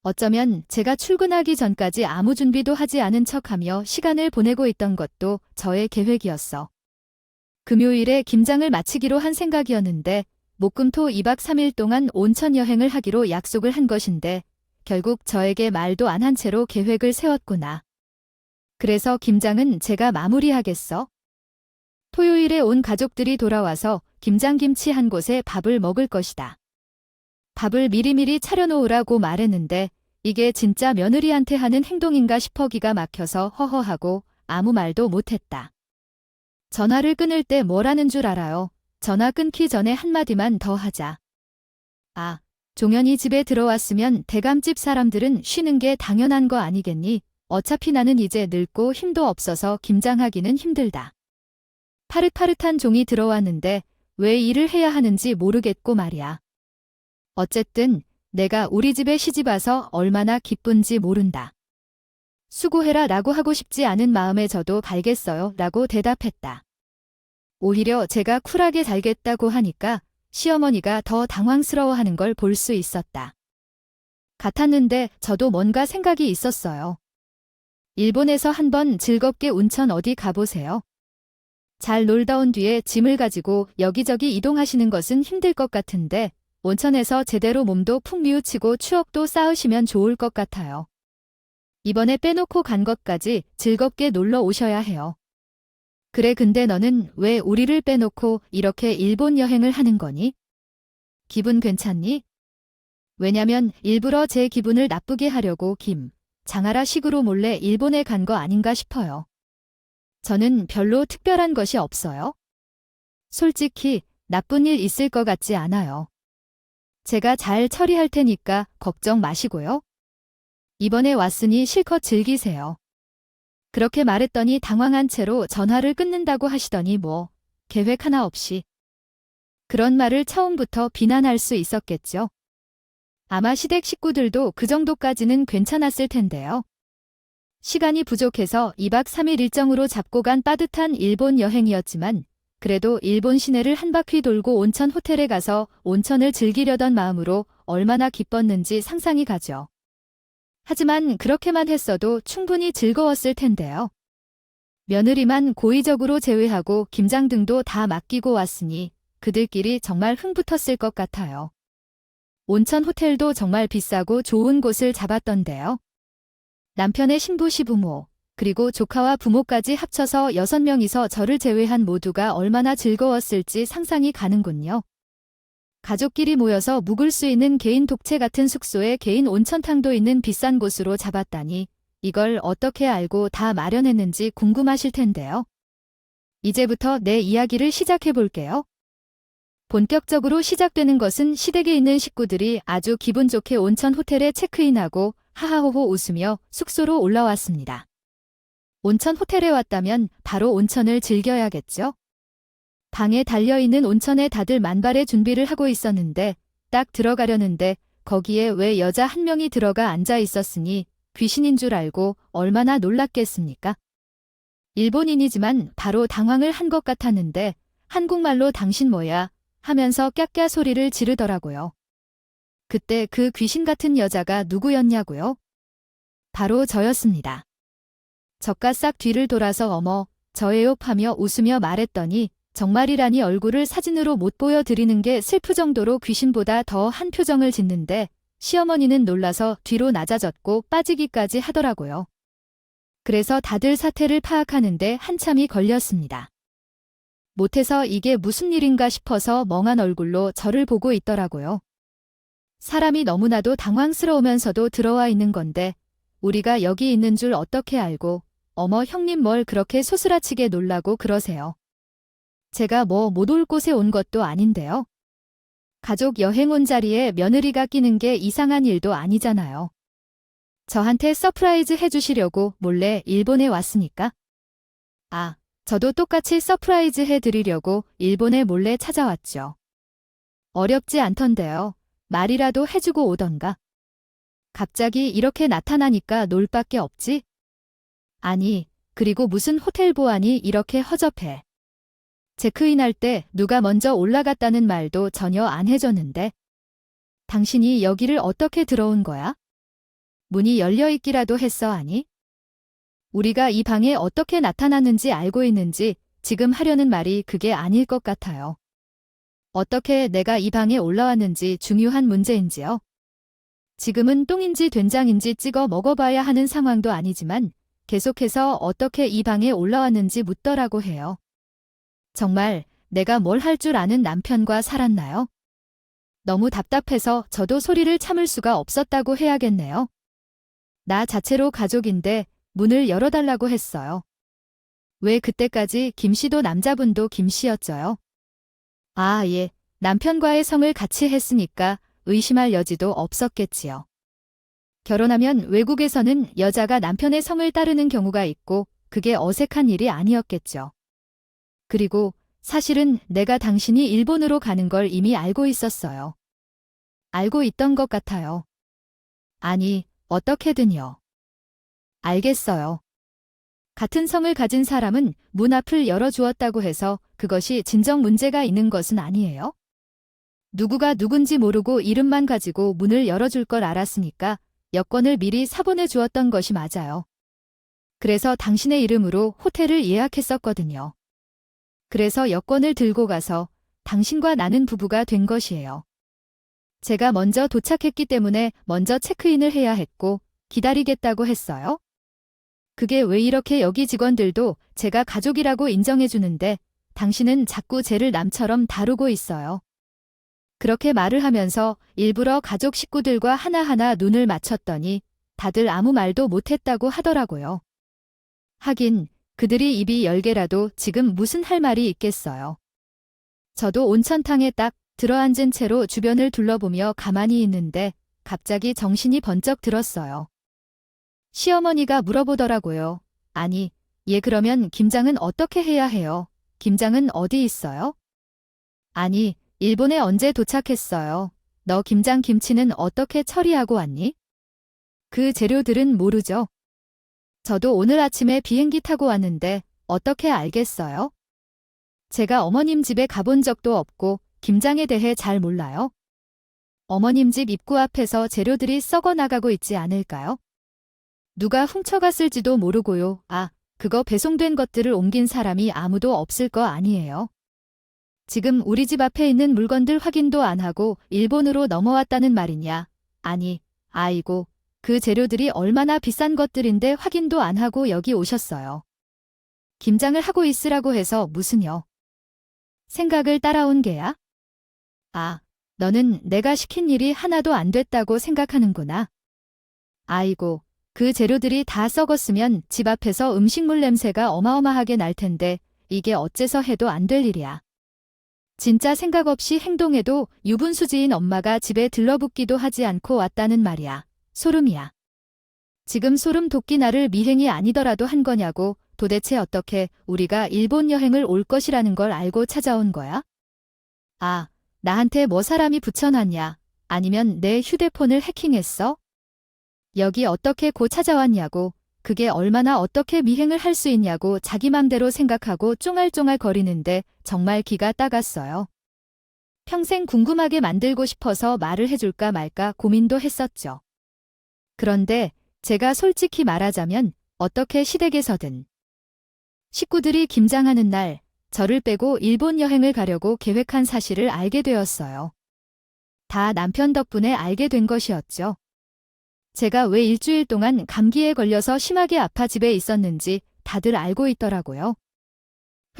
어쩌면 제가 출근하기 전까지 아무 준비도 하지 않은 척하며 시간을 보내고 있던 것도 저의 계획이었어. 금요일에 김장을 마치기로 한 생각이었는데 목금토 2박 3일 동안 온천 여행을 하기로 약속을 한 것인데 결국 저에게 말도 안 한 채로 계획을 세웠구나. 그래서 김장은 제가 마무리하겠어. 토요일에 온 가족들이 돌아와서 김장김치 한 곳에 밥을 먹을 것이다. 밥을 미리미리 차려놓으라고 말했는데 이게 진짜 며느리한테 하는 행동인가 싶어 기가 막혀서 허허하고 아무 말도 못했다. 전화를 끊을 때 뭐라는 줄 알아요? 전화 끊기 전에 한마디만 더 하자. 아, 종현이 집에 들어왔으면 대감집 사람들은 쉬는 게 당연한 거 아니겠니? 어차피 나는 이제 늙고 힘도 없어서 김장하기는 힘들다. 파릇파릇한 종이 들어왔는데 왜 일을 해야 하는지 모르겠고 말이야. 어쨌든 내가 우리 집에 시집와서 얼마나 기쁜지 모른다. 수고해라 라고 하고 싶지 않은 마음에 저도 갈겠어요 라고 대답했다. 오히려 제가 쿨하게 살겠다고 하니까 시어머니가 더 당황스러워하는 걸 볼 수 있었다. 같았는데 저도 뭔가 생각이 있었어요. 일본에서 한번 즐겁게 온천 어디 가보세요. 잘 놀다 온 뒤에 짐을 가지고 여기저기 이동하시는 것은 힘들 것 같은데 온천에서 제대로 몸도 푹 뉘우치고 추억도 쌓으시면 좋을 것 같아요. 이번에 빼놓고 간 것까지 즐겁게 놀러 오셔야 해요. 그래, 근데 너는 왜 우리를 빼놓고 이렇게 일본 여행을 하는 거니? 기분 괜찮니? 왜냐면 일부러 제 기분을 나쁘게 하려고 장하라 식으로 몰래 일본에 간 거 아닌가 싶어요. 저는 별로 특별한 것이 없어요. 솔직히 나쁜 일 있을 것 같지 않아요. 제가 잘 처리할 테니까 걱정 마시고요. 이번에 왔으니 실컷 즐기세요. 그렇게 말했더니 당황한 채로 전화를 끊는다고 하시더니 뭐 계획 하나 없이. 그런 말을 처음부터 비난할 수 있었겠죠. 아마 시댁 식구들도 그 정도까지는 괜찮았을 텐데요. 시간이 부족해서 2박 3일 일정으로 잡고 간 빠듯한 일본 여행이었지만 그래도 일본 시내를 한 바퀴 돌고 온천 호텔에 가서 온천을 즐기려던 마음으로 얼마나 기뻤는지 상상이 가죠. 하지만 그렇게만 했어도 충분히 즐거웠을 텐데요. 며느리만 고의적으로 제외하고 김장 등도 다 맡기고 왔으니 그들끼리 정말 흥붙었을 것 같아요. 온천 호텔도 정말 비싸고 좋은 곳을 잡았던데요. 남편의 신부 시부모, 그리고 조카와 부모까지 합쳐서 6명이서 저를 제외한 모두가 얼마나 즐거웠을지 상상이 가는군요. 가족끼리 모여서 묵을 수 있는 개인 독채 같은 숙소에 개인 온천탕도 있는 비싼 곳으로 잡았다니 이걸 어떻게 알고 다 마련했는지 궁금하실 텐데요. 이제부터 내 이야기를 시작해 볼게요. 본격적으로 시작되는 것은 시댁에 있는 식구들이 아주 기분 좋게 온천 호텔에 체크인하고 하하호호 웃으며 숙소로 올라왔습니다. 온천 호텔에 왔다면 바로 온천을 즐겨야겠죠? 방에 달려있는 온천에 다들 만발의 준비를 하고 있었는데 딱 들어가려는데 거기에 왜 여자 한 명이 들어가 앉아 있었으니 귀신인 줄 알고 얼마나 놀랐겠습니까? 일본인이지만 바로 당황을 한 것 같았는데 한국말로 당신 뭐야 하면서 깍깍 소리를 지르더라고요. 그때 그 귀신 같은 여자가 누구였냐고요? 바로 저였습니다. 저가 싹 뒤를 돌아서 어머, 저예요 하며 웃으며 말했더니 정말이라니 얼굴을 사진으로 못 보여드리는 게 슬플 정도로 귀신보다 더 한 표정을 짓는데 시어머니는 놀라서 뒤로 낮아졌고 빠지기까지 하더라고요. 그래서 다들 사태를 파악하는데 한참이 걸렸습니다. 못해서 이게 무슨 일인가 싶어서 멍한 얼굴로 저를 보고 있더라고요. 사람이 너무나도 당황스러우면서도 들어와 있는 건데 우리가 여기 있는 줄 어떻게 알고 어머 형님 뭘 그렇게 소스라치게 놀라고 그러세요. 제가 뭐 못 올 곳에 온 것도 아닌데요. 가족 여행 온 자리에 며느리가 끼는 게 이상한 일도 아니잖아요. 저한테 서프라이즈 해주시려고 몰래 일본에 왔으니까. 아, 저도 똑같이 서프라이즈 해드리려고 일본에 몰래 찾아왔죠. 어렵지 않던데요. 말이라도 해주고 오던가. 갑자기 이렇게 나타나니까 놀 밖에 없지? 아니, 그리고 무슨 호텔 보안이 이렇게 허접해. 체크인할 때 누가 먼저 올라갔다는 말도 전혀 안 해줬는데. 당신이 여기를 어떻게 들어온 거야? 문이 열려있기라도 했어 아니? 우리가 이 방에 어떻게 나타났는지 알고 있는지 지금 하려는 말이 그게 아닐 것 같아요. 어떻게 내가 이 방에 올라왔는지 중요한 문제인지요? 지금은 똥인지 된장인지 찍어 먹어봐야 하는 상황도 아니지만 계속해서 어떻게 이 방에 올라왔는지 묻더라고 해요. 정말 내가 뭘 할 줄 아는 남편과 살았나요? 너무 답답해서 저도 소리를 참을 수가 없었다고 해야겠네요. 나 자체로 가족인데 문을 열어달라고 했어요. 왜 그때까지 김씨도 남자분도 김씨였죠요? 아, 예. 남편과의 성을 같이 했으니까 의심할 여지도 없었겠지요. 결혼하면 외국에서는 여자가 남편의 성을 따르는 경우가 있고 그게 어색한 일이 아니었겠죠. 그리고 사실은 내가 당신이 일본으로 가는 걸 이미 알고 있었어요. 알고 있던 것 같아요. 아니, 어떻게든요. 알겠어요. 같은 성을 가진 사람은 문 앞을 열어주었다고 해서 그것이 진정 문제가 있는 것은 아니에요. 누구가 누군지 모르고 이름만 가지고 문을 열어줄 걸 알았으니까 여권을 미리 사보내 주었던 것이 맞아요. 그래서 당신의 이름으로 호텔을 예약했었거든요. 그래서 여권을 들고 가서 당신과 나는 부부가 된 것이에요. 제가 먼저 도착했기 때문에 먼저 체크인을 해야 했고 기다리겠다고 했어요. 그게 왜 이렇게 여기 직원들도 제가 가족이라고 인정해주는데 당신은 자꾸 쟤를 남처럼 다루고 있어요. 그렇게 말을 하면서 일부러 가족 식구들과 하나하나 눈을 맞췄더니 다들 아무 말도 못했다고 하더라고요. 하긴 그들이 입이 10개라도 지금 무슨 할 말이 있겠어요. 저도 온천탕에 딱 들어앉은 채로 주변을 둘러보며 가만히 있는데 갑자기 정신이 번쩍 들었어요. 시어머니가 물어보더라고요. 아니, 얘 그러면 김장은 어떻게 해야 해요? 김장은 어디 있어요? 아니, 일본에 언제 도착했어요? 너 김장 김치는 어떻게 처리하고 왔니? 그 재료들은 모르죠. 저도 오늘 아침에 비행기 타고 왔는데 어떻게 알겠어요? 제가 어머님 집에 가본 적도 없고 김장에 대해 잘 몰라요. 어머님 집 입구 앞에서 재료들이 썩어 나가고 있지 않을까요? 누가 훔쳐갔을지도 모르고요. 아, 그거 배송된 것들을 옮긴 사람이 아무도 없을 거 아니에요. 지금 우리 집 앞에 있는 물건들 확인도 안 하고 일본으로 넘어왔다는 말이냐? 아니, 아이고, 그 재료들이 얼마나 비싼 것들인데 확인도 안 하고 여기 오셨어요. 김장을 하고 있으라고 해서 무슨요? 생각을 따라온 게야? 아, 너는 내가 시킨 일이 하나도 안 됐다고 생각하는구나. 아이고, 그 재료들이 다 썩었으면 집 앞에서 음식물 냄새가 어마어마하게 날 텐데 이게 어째서 해도 안 될 일이야. 진짜 생각 없이 행동해도 유분수지인 엄마가 집에 들러붙기도 하지 않고 왔다는 말이야. 소름이야. 지금 소름 돋기 나를 미행이 아니더라도 한 거냐고 도대체 어떻게 우리가 일본 여행을 올 것이라는 걸 알고 찾아온 거야? 아, 나한테 뭐 사람이 붙여놨냐? 아니면 내 휴대폰을 해킹했어? 여기 어떻게 고 찾아왔냐고, 그게 얼마나 어떻게 미행을 할 수 있냐고 자기 맘대로 생각하고 쫑알쫑알 거리는데 정말 기가 따갔어요. 평생 궁금하게 만들고 싶어서 말을 해줄까 말까 고민도 했었죠. 그런데 제가 솔직히 말하자면 어떻게 시댁에서든 식구들이 김장하는 날 저를 빼고 일본 여행을 가려고 계획한 사실을 알게 되었어요. 다 남편 덕분에 알게 된 것이었죠. 제가 왜 일주일 동안 감기에 걸려서 심하게 아파 집에 있었는지 다들 알고 있더라고요.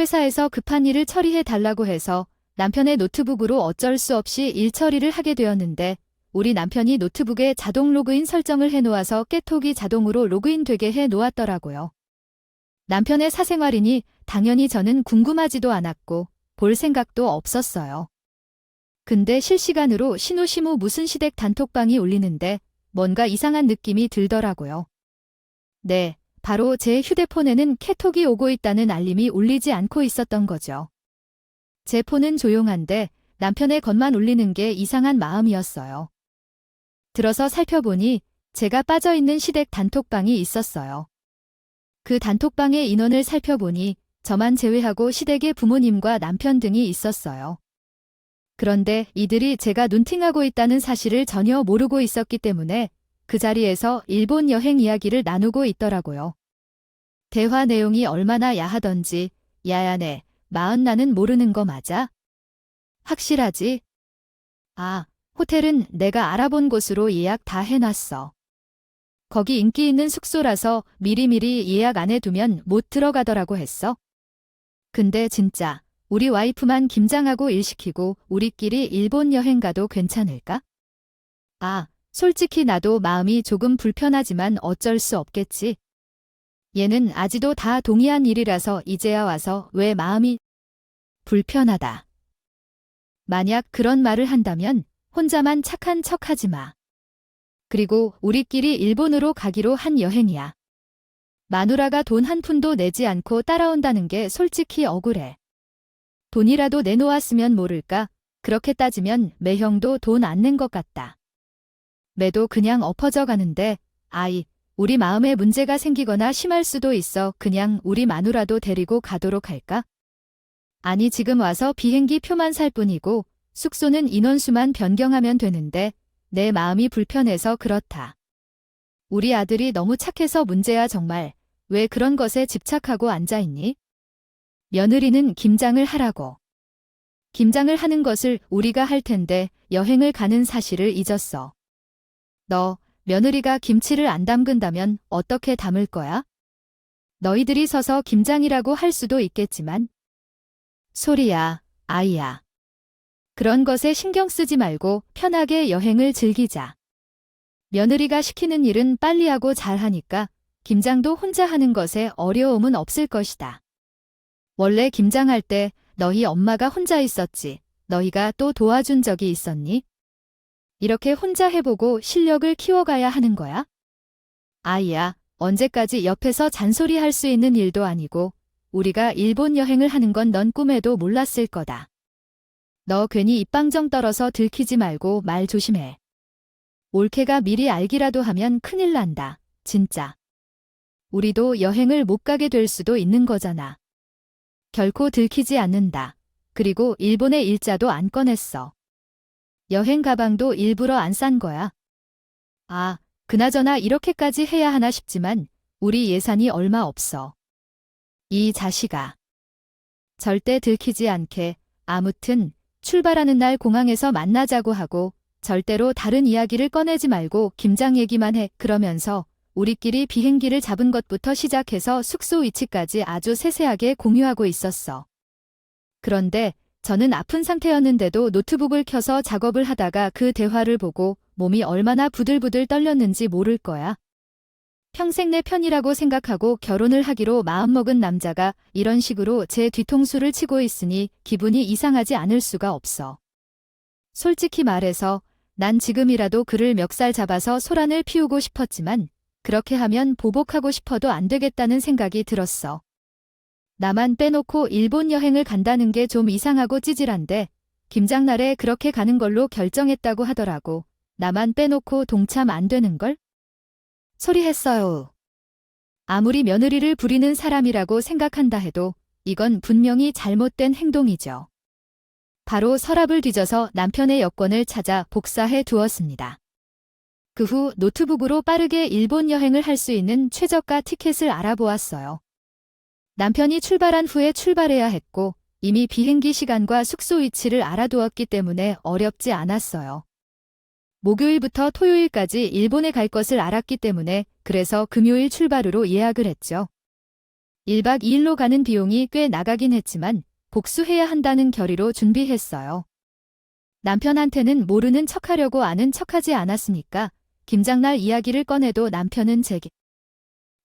회사에서 급한 일을 처리해 달라고 해서 남편의 노트북으로 어쩔 수 없이 일 처리를 하게 되었는데 우리 남편이 노트북에 자동 로그인 설정을 해놓아서 깨톡이 자동으로 로그인 되게 해 놓았더라고요. 남편의 사생활이니 당연히 저는 궁금하지도 않았고 볼 생각도 없었어요. 근데 실시간으로 신우시무 무슨 시댁 단톡방이 울리는데 뭔가 이상한 느낌이 들더라고요. 네, 바로 제 휴대폰에는 캐톡이 오고 있다는 알림이 울리지 않고 있었던 거죠. 제 폰은 조용한데 남편의 것만 울리는 게 이상한 마음이었어요. 들어서 살펴보니 제가 빠져있는 시댁 단톡방이 있었어요. 그 단톡방의 인원을 살펴보니 저만 제외하고 시댁의 부모님과 남편 등이 있었어요. 그런데 이들이 제가 눈팅하고 있다는 사실을 전혀 모르고 있었기 때문에 그 자리에서 일본 여행 이야기를 나누고 있더라고요. 대화 내용이 얼마나 야하던지, 야야네, 마흔 나는 모르는 거 맞아? 확실하지? 아, 호텔은 내가 알아본 곳으로 예약 다 해놨어. 거기 인기 있는 숙소라서 미리미리 예약 안 해두면 못 들어가더라고 했어. 근데 진짜 우리 와이프만 김장하고 일 시키고 우리끼리 일본 여행 가도 괜찮을까? 아, 솔직히 나도 마음이 조금 불편하지만 어쩔 수 없겠지. 얘는 아직도 다 동의한 일이라서 이제야 와서 왜 마음이 불편하다. 만약 그런 말을 한다면 혼자만 착한 척하지 마. 그리고 우리끼리 일본으로 가기로 한 여행이야. 마누라가 돈 한 푼도 내지 않고 따라온다는 게 솔직히 억울해. 돈이라도 내놓았으면 모를까? 그렇게 따지면 매형도 돈 안 낸 것 같다. 매도 그냥 엎어져 가는데 아이, 우리 마음에 문제가 생기거나 심할 수도 있어 그냥 우리 마누라도 데리고 가도록 할까? 아니 지금 와서 비행기 표만 살 뿐이고 숙소는 인원수만 변경하면 되는데 내 마음이 불편해서 그렇다. 우리 아들이 너무 착해서 문제야 정말. 왜 그런 것에 집착하고 앉아있니? 며느리는 김장을 하라고. 김장을 하는 것을 우리가 할 텐데 여행을 가는 사실을 잊었어. 너, 며느리가 김치를 안 담근다면 어떻게 담을 거야? 너희들이 서서 김장이라고 할 수도 있겠지만. 소리야, 아이야. 그런 것에 신경 쓰지 말고 편하게 여행을 즐기자. 며느리가 시키는 일은 빨리 하고 잘하니까 김장도 혼자 하는 것에 어려움은 없을 것이다. 원래 김장할 때 너희 엄마가 혼자 있었지. 너희가 또 도와준 적이 있었니? 이렇게 혼자 해보고 실력을 키워가야 하는 거야? 아이야, 언제까지 옆에서 잔소리할 수 있는 일도 아니고 우리가 일본 여행을 하는 건 넌 꿈에도 몰랐을 거다. 너 괜히 입방정 떨어서 들키지 말고 말 조심해. 올케가 미리 알기라도 하면 큰일 난다. 진짜. 우리도 여행을 못 가게 될 수도 있는 거잖아. 결코 들키지 않는다. 그리고 일본의 일자도 안 꺼냈어. 여행 가방도 일부러 안 싼 거야. 아, 그나저나 이렇게까지 해야 하나 싶지만 우리 예산이 얼마 없어. 이 자식아. 절대 들키지 않게. 아무튼 출발하는 날 공항에서 만나자고 하고 절대로 다른 이야기를 꺼내지 말고 김장 얘기만 해. 그러면서 우리끼리 비행기를 잡은 것부터 시작해서 숙소 위치까지 아주 세세하게 공유하고 있었어. 그런데 저는 아픈 상태였는데도 노트북을 켜서 작업을 하다가 그 대화를 보고 몸이 얼마나 부들부들 떨렸는지 모를 거야. 평생 내 편이라고 생각하고 결혼을 하기로 마음먹은 남자가 이런 식으로 제 뒤통수를 치고 있으니 기분이 이상하지 않을 수가 없어. 솔직히 말해서 난 지금이라도 그를 멱살 잡아서 소란을 피우고 싶었지만 그렇게 하면 보복하고 싶어도 안 되겠다는 생각이 들었어. 나만 빼놓고 일본 여행을 간다는 게 좀 이상하고 찌질한데 김장날에 그렇게 가는 걸로 결정했다고 하더라고. 나만 빼놓고 동참 안 되는 걸? 소리했어요. 아무리 며느리를 부리는 사람이라고 생각한다 해도 이건 분명히 잘못된 행동이죠. 바로 서랍을 뒤져서 남편의 여권을 찾아 복사해 두었습니다. 그 후 노트북으로 빠르게 일본 여행을 할 수 있는 최저가 티켓을 알아보았어요. 남편이 출발한 후에 출발해야 했고 이미 비행기 시간과 숙소 위치를 알아두었기 때문에 어렵지 않았어요. 목요일부터 토요일까지 일본에 갈 것을 알았기 때문에 그래서 금요일 출발으로 예약을 했죠. 1박 2일로 가는 비용이 꽤 나가긴 했지만 복수해야 한다는 결의로 준비했어요. 남편한테는 모르는 척하려고 아는 척하지 않았으니까 김장날 이야기를 꺼내도 남편은 제게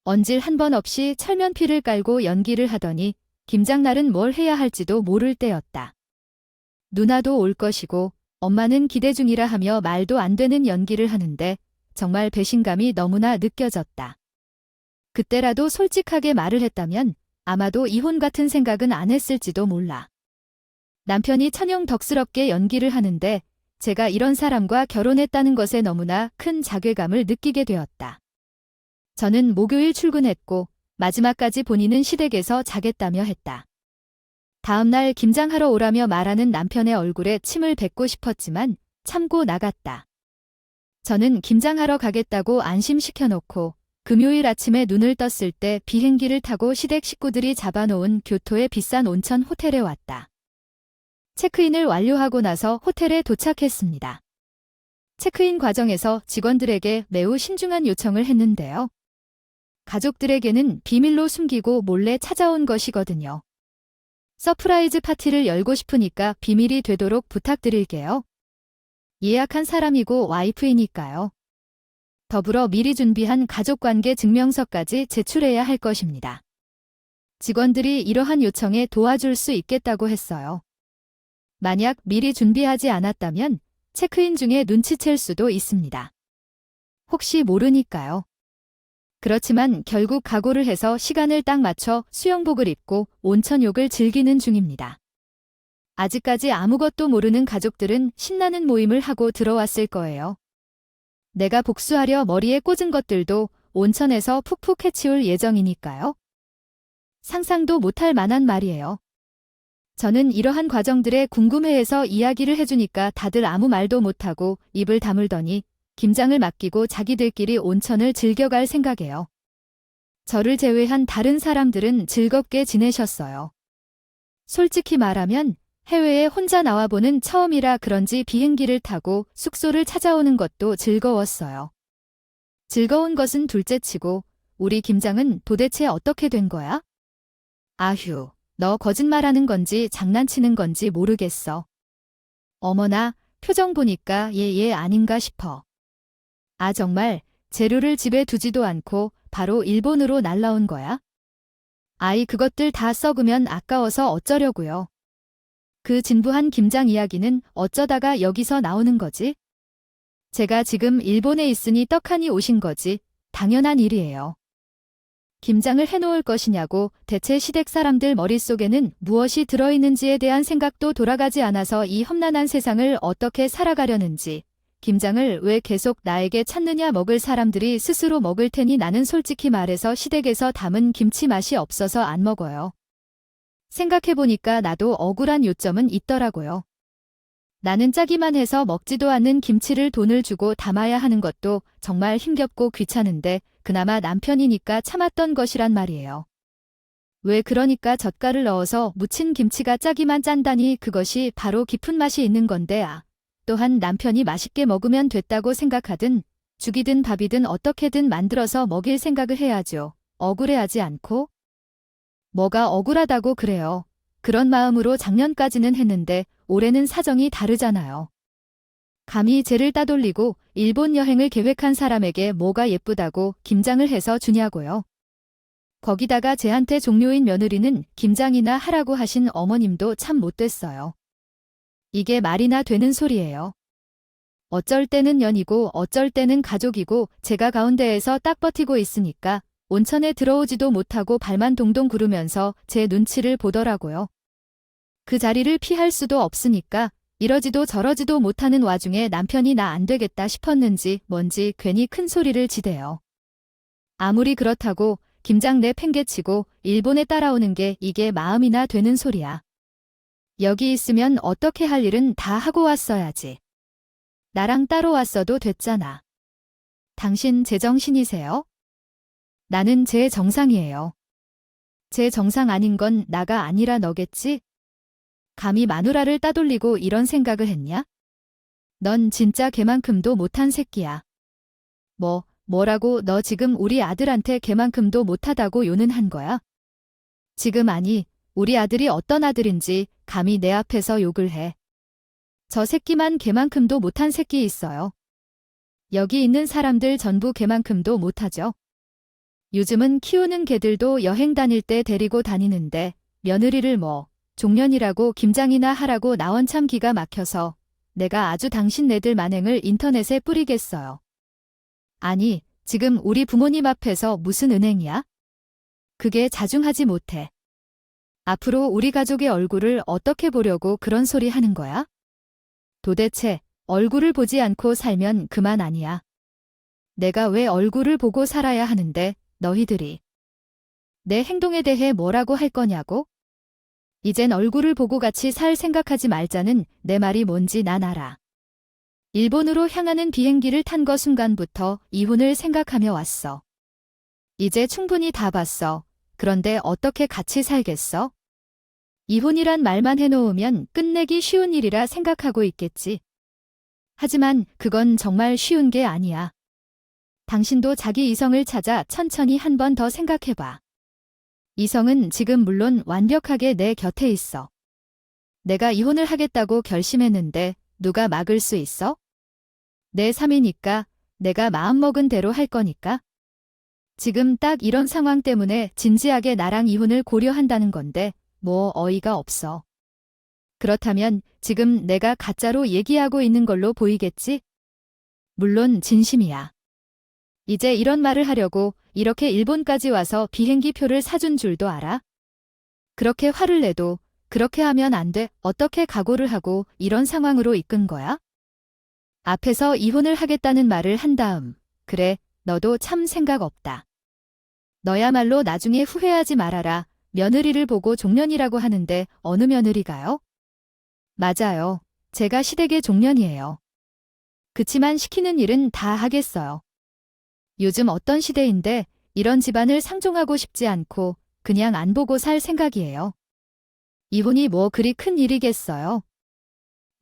언질 한 번 없이 철면피를 깔고 연기를 하더니 김장날은 뭘 해야 할지도 모를 때였다. 누나도 올 것이고 엄마는 기대 중이라 하며 말도 안 되는 연기를 하는데 정말 배신감이 너무나 느껴졌다. 그때라도 솔직하게 말을 했다면 아마도 이혼 같은 생각은 안 했을지도 몰라. 남편이 천연덕스럽게 연기를 하는데 제가 이런 사람과 결혼했다는 것에 너무나 큰 자괴감을 느끼게 되었다. 저는 목요일 출근했고 마지막까지 본인은 시댁에서 자겠다며 했다. 다음날 김장하러 오라며 말하는 남편의 얼굴에 침을 뱉고 싶었지만 참고 나갔다. 저는 김장하러 가겠다고 안심시켜놓고 금요일 아침에 눈을 떴을 때 비행기를 타고 시댁 식구들이 잡아놓은 교토의 비싼 온천 호텔에 왔다. 체크인을 완료하고 나서 호텔에 도착했습니다. 체크인 과정에서 직원들에게 매우 신중한 요청을 했는데요. 가족들에게는 비밀로 숨기고 몰래 찾아온 것이거든요. 서프라이즈 파티를 열고 싶으니까 비밀이 되도록 부탁드릴게요. 예약한 사람이고 와이프이니까요. 더불어 미리 준비한 가족관계 증명서까지 제출해야 할 것입니다. 직원들이 이러한 요청에 도와줄 수 있겠다고 했어요. 만약 미리 준비하지 않았다면 체크인 중에 눈치챌 수도 있습니다. 혹시 모르니까요. 그렇지만 결국 각오를 해서 시간을 딱 맞춰 수영복을 입고 온천욕을 즐기는 중입니다. 아직까지 아무것도 모르는 가족들은 신나는 모임을 하고 들어왔을 거예요. 내가 복수하려 머리에 꽂은 것들도 온천에서 푹푹 해치울 예정이니까요. 상상도 못할 만한 말이에요. 저는 이러한 과정들에 궁금해해서 이야기를 해주니까 다들 아무 말도 못하고 입을 다물더니 김장을 맡기고 자기들끼리 온천을 즐겨갈 생각이에요. 저를 제외한 다른 사람들은 즐겁게 지내셨어요. 솔직히 말하면 해외에 혼자 나와보는 처음이라 그런지 비행기를 타고 숙소를 찾아오는 것도 즐거웠어요. 즐거운 것은 둘째치고 우리 김장은 도대체 어떻게 된 거야? 아휴, 너 거짓말하는 건지 장난치는 건지 모르겠어. 어머나, 표정 보니까 얘 아닌가 싶어. 아 정말 재료를 집에 두지도 않고 바로 일본으로 날라온 거야? 아이 그것들 다 썩으면 아까워서 어쩌려고요. 그 진부한 김장 이야기는 어쩌다가 여기서 나오는 거지? 제가 지금 일본에 있으니 떡하니 오신 거지. 당연한 일이에요. 김장을 해놓을 것이냐고 대체 시댁 사람들 머릿속에는 무엇이 들어있는지에 대한 생각도 돌아가지 않아서 이 험난한 세상을 어떻게 살아가려는지 김장을 왜 계속 나에게 찾느냐 먹을 사람들이 스스로 먹을 테니 나는 솔직히 말해서 시댁에서 담은 김치 맛이 없어서 안 먹어요. 생각해보니까 나도 억울한 요점은 있더라고요. 나는 짜기만 해서 먹지도 않는 김치를 돈을 주고 담아야 하는 것도 정말 힘겹고 귀찮은데 그나마 남편이니까 참았던 것이란 말이에요. 왜 그러니까 젓갈을 넣어서 무친 김치가 짜기만 짠다니 그것이 바로 깊은 맛이 있는 건데 또한 남편이 맛있게 먹으면 됐다고 생각하든 죽이든 밥이든 어떻게든 만들어서 먹일 생각을 해야죠. 억울해하지 않고. 뭐가 억울하다고 그래요. 그런 마음으로 작년까지는 했는데 올해는 사정이 다르잖아요. 감히 쟤를 따돌리고 일본 여행을 계획한 사람에게 뭐가 예쁘다고 김장을 해서 주냐고요. 거기다가 쟤한테 종료인 며느리는 김장이나 하라고 하신 어머님도 참 못됐어요. 이게 말이나 되는 소리예요. 어쩔 때는 연이고 어쩔 때는 가족이고 제가 가운데에서 딱 버티고 있으니까 온천에 들어오지도 못하고 발만 동동 구르면서 제 눈치를 보더라고요. 그 자리를 피할 수도 없으니까 이러지도 저러지도 못하는 와중에 남편이 나 안 되겠다 싶었는지 뭔지 괜히 큰 소리를 지대요. 아무리 그렇다고 김장 내팽개치고 일본에 따라오는 게 이게 마음이나 되는 소리야. 여기 있으면 어떻게 할 일은 다 하고 왔어야지. 나랑 따로 왔어도 됐잖아. 당신 제정신이세요? 나는 제 정상이에요. 제 정상 아닌 건 나가 아니라 너겠지? 감히 마누라를 따돌리고 이런 생각을 했냐? 넌 진짜 걔만큼도 못한 새끼야. 뭐라고 너 지금 우리 아들한테 걔만큼도 못하다고 요는한 거야? 지금 아니, 우리 아들이 어떤 아들인지 감히 내 앞에서 욕을 해. 저 새끼만 걔만큼도 못한 새끼 있어요. 여기 있는 사람들 전부 걔만큼도 못하죠. 요즘은 키우는 개들도 여행 다닐 때 데리고 다니는데 며느리를 종년이라고 김장이나 하라고 나원 참 기가 막혀서 내가 아주 당신네들 만행을 인터넷에 뿌리겠어요. 아니, 지금 우리 부모님 앞에서 무슨 은행이야? 그게 자중하지 못해. 앞으로 우리 가족의 얼굴을 어떻게 보려고 그런 소리 하는 거야? 도대체 얼굴을 보지 않고 살면 그만 아니야. 내가 왜 얼굴을 보고 살아야 하는데 너희들이 내 행동에 대해 뭐라고 할 거냐고? 이젠 얼굴을 보고 같이 살 생각하지 말자는 내 말이 뭔지 난 알아. 일본으로 향하는 비행기를 탄 거 순간부터 이혼을 생각하며 왔어. 이제 충분히 다 봤어. 그런데 어떻게 같이 살겠어? 이혼이란 말만 해놓으면 끝내기 쉬운 일이라 생각하고 있겠지. 하지만 그건 정말 쉬운 게 아니야. 당신도 자기 이성을 찾아 천천히 한 번 더 생각해봐. 이성은 지금 물론 완벽하게 내 곁에 있어. 내가 이혼을 하겠다고 결심했는데 누가 막을 수 있어? 내 삶이니까 내가 마음먹은 대로 할 거니까. 지금 딱 이런 상황 때문에 진지하게 나랑 이혼을 고려한다는 건데 어이가 없어. 그렇다면 지금 내가 가짜로 얘기하고 있는 걸로 보이겠지? 물론 진심이야. 이제 이런 말을 하려고 이렇게 일본까지 와서 비행기 표를 사준 줄도 알아? 그렇게 화를 내도 그렇게 하면 안 돼. 어떻게 각오를 하고 이런 상황으로 이끈 거야? 앞에서 이혼을 하겠다는 말을 한 다음, 그래, 너도 참 생각 없다. 너야말로 나중에 후회하지 말아라. 며느리를 보고 종년이라고 하는데 어느 며느리가요? 맞아요. 제가 시댁의 종년이에요. 그치만 시키는 일은 다 하겠어요. 요즘 어떤 시대인데 이런 집안을 상종하고 싶지 않고 그냥 안 보고 살 생각이에요. 이혼이 그리 큰 일이겠어요.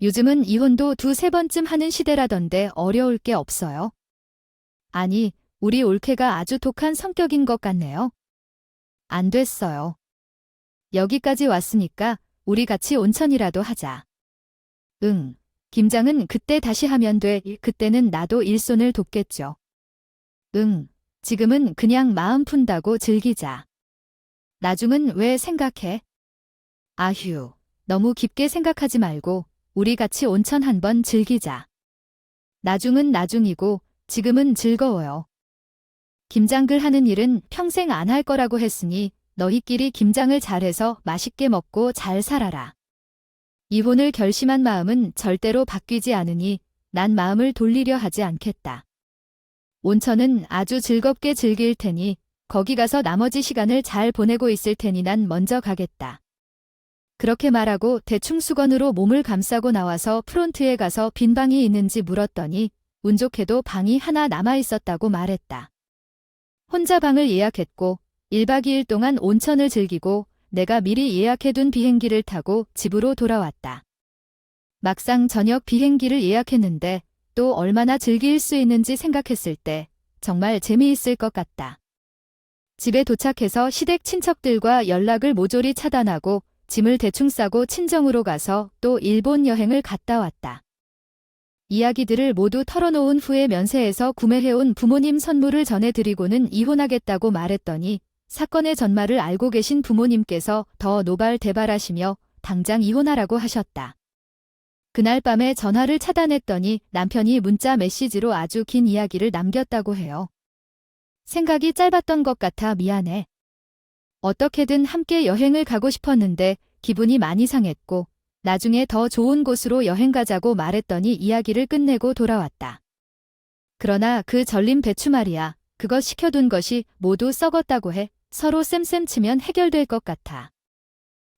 요즘은 이혼도 2~3번쯤 하는 시대라던데 어려울 게 없어요. 아니, 우리 올케가 아주 독한 성격인 것 같네요. 안 됐어요. 여기까지 왔으니까 우리 같이 온천이라도 하자. 응, 김장은 그때 다시 하면 돼. 그때는 나도 일손을 돕겠죠. 응, 지금은 그냥 마음 푼다고 즐기자. 나중은 왜 생각해? 아휴, 너무 깊게 생각하지 말고 우리 같이 온천 한번 즐기자. 나중은 나중이고 지금은 즐거워요. 김장글 하는 일은 평생 안 할 거라고 했으니 너희끼리 김장을 잘해서 맛있게 먹고 잘 살아라. 이혼을 결심한 마음은 절대로 바뀌지 않으니 난 마음을 돌리려 하지 않겠다. 온천은 아주 즐겁게 즐길 테니 거기 가서 나머지 시간을 잘 보내고 있을 테니 난 먼저 가겠다. 그렇게 말하고 대충 수건으로 몸을 감싸고 나와서 프론트에 가서 빈 방이 있는지 물었더니 운 좋게도 방이 하나 남아 있었다고 말했다. 혼자 방을 예약했고 1박 2일 동안 온천을 즐기고 내가 미리 예약해둔 비행기를 타고 집으로 돌아왔다. 막상 저녁 비행기를 예약했는데 또 얼마나 즐길 수 있는지 생각했을 때 정말 재미있을 것 같다. 집에 도착해서 시댁 친척들과 연락을 모조리 차단하고 짐을 대충 싸고 친정으로 가서 또 일본 여행을 갔다 왔다. 이야기들을 모두 털어놓은 후에 면세에서 구매해온 부모님 선물을 전해드리고는 이혼하겠다고 말했더니 사건의 전말을 알고 계신 부모님께서 더 노발대발하시며 당장 이혼하라고 하셨다. 그날 밤에 전화를 차단했더니 남편이 문자 메시지로 아주 긴 이야기를 남겼다고 해요. 생각이 짧았던 것 같아 미안해. 어떻게든 함께 여행을 가고 싶었는데 기분이 많이 상했고 나중에 더 좋은 곳으로 여행 가자고 말했더니 이야기를 끝내고 돌아왔다. 그러나 그 절린 배추 말이야. 그것 시켜둔 것이 모두 썩었다고 해. 서로 쌤쌤 치면 해결될 것 같아.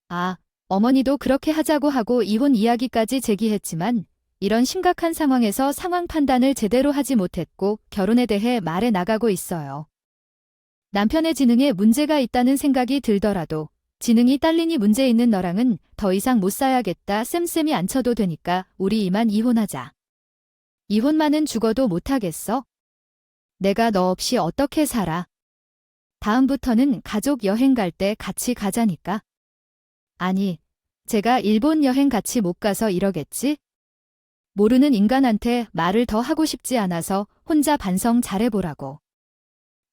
아, 어머니도 그렇게 하자고 하고 이혼 이야기까지 제기했지만 이런 심각한 상황에서 상황 판단을 제대로 하지 못했고 결혼에 대해 말해 나가고 있어요. 남편의 지능에 문제가 있다는 생각이 들더라도 지능이 딸리니 문제 있는 너랑은 더 이상 못 살아야겠다. 쌤쌤이 안 쳐도 되니까 우리 이만 이혼하자. 이혼만은 죽어도 못하겠어? 내가 너 없이 어떻게 살아? 다음부터는 가족 여행 갈 때 같이 가자니까. 아니, 제가 일본 여행 같이 못 가서 이러겠지? 모르는 인간한테 말을 더 하고 싶지 않아서 혼자 반성 잘해보라고.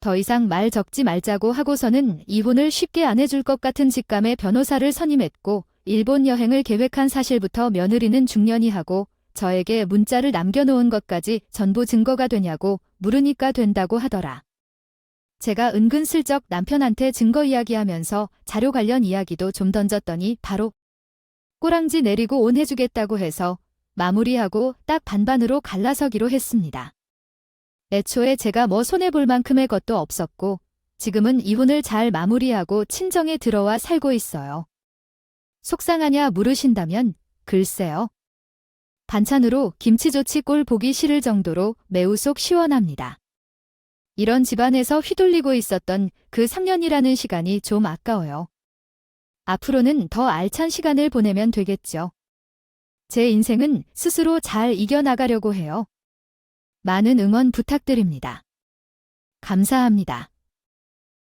더 이상 말 적지 말자고 하고서는 이혼을 쉽게 안 해줄 것 같은 직감에 변호사를 선임했고 일본 여행을 계획한 사실부터 며느리는 중년이 하고 저에게 문자를 남겨놓은 것까지 전부 증거가 되냐고 물으니까 된다고 하더라. 제가 은근슬쩍 남편한테 증거 이야기하면서 자료 관련 이야기도 좀 던졌더니 바로 꼬랑지 내리고 온해주겠다고 해서 마무리하고 딱 반반으로 갈라서기로 했습니다. 애초에 제가 뭐 손해볼 만큼의 것도 없었고 지금은 이혼을 잘 마무리하고 친정에 들어와 살고 있어요. 속상하냐 물으신다면 글쎄요. 반찬으로 김치조치 꼴 보기 싫을 정도로 매우 속 시원합니다. 이런 집안에서 휘둘리고 있었던 그 3년이라는 시간이 좀 아까워요. 앞으로는 더 알찬 시간을 보내면 되겠죠. 제 인생은 스스로 잘 이겨나가려고 해요. 많은 응원 부탁드립니다. 감사합니다.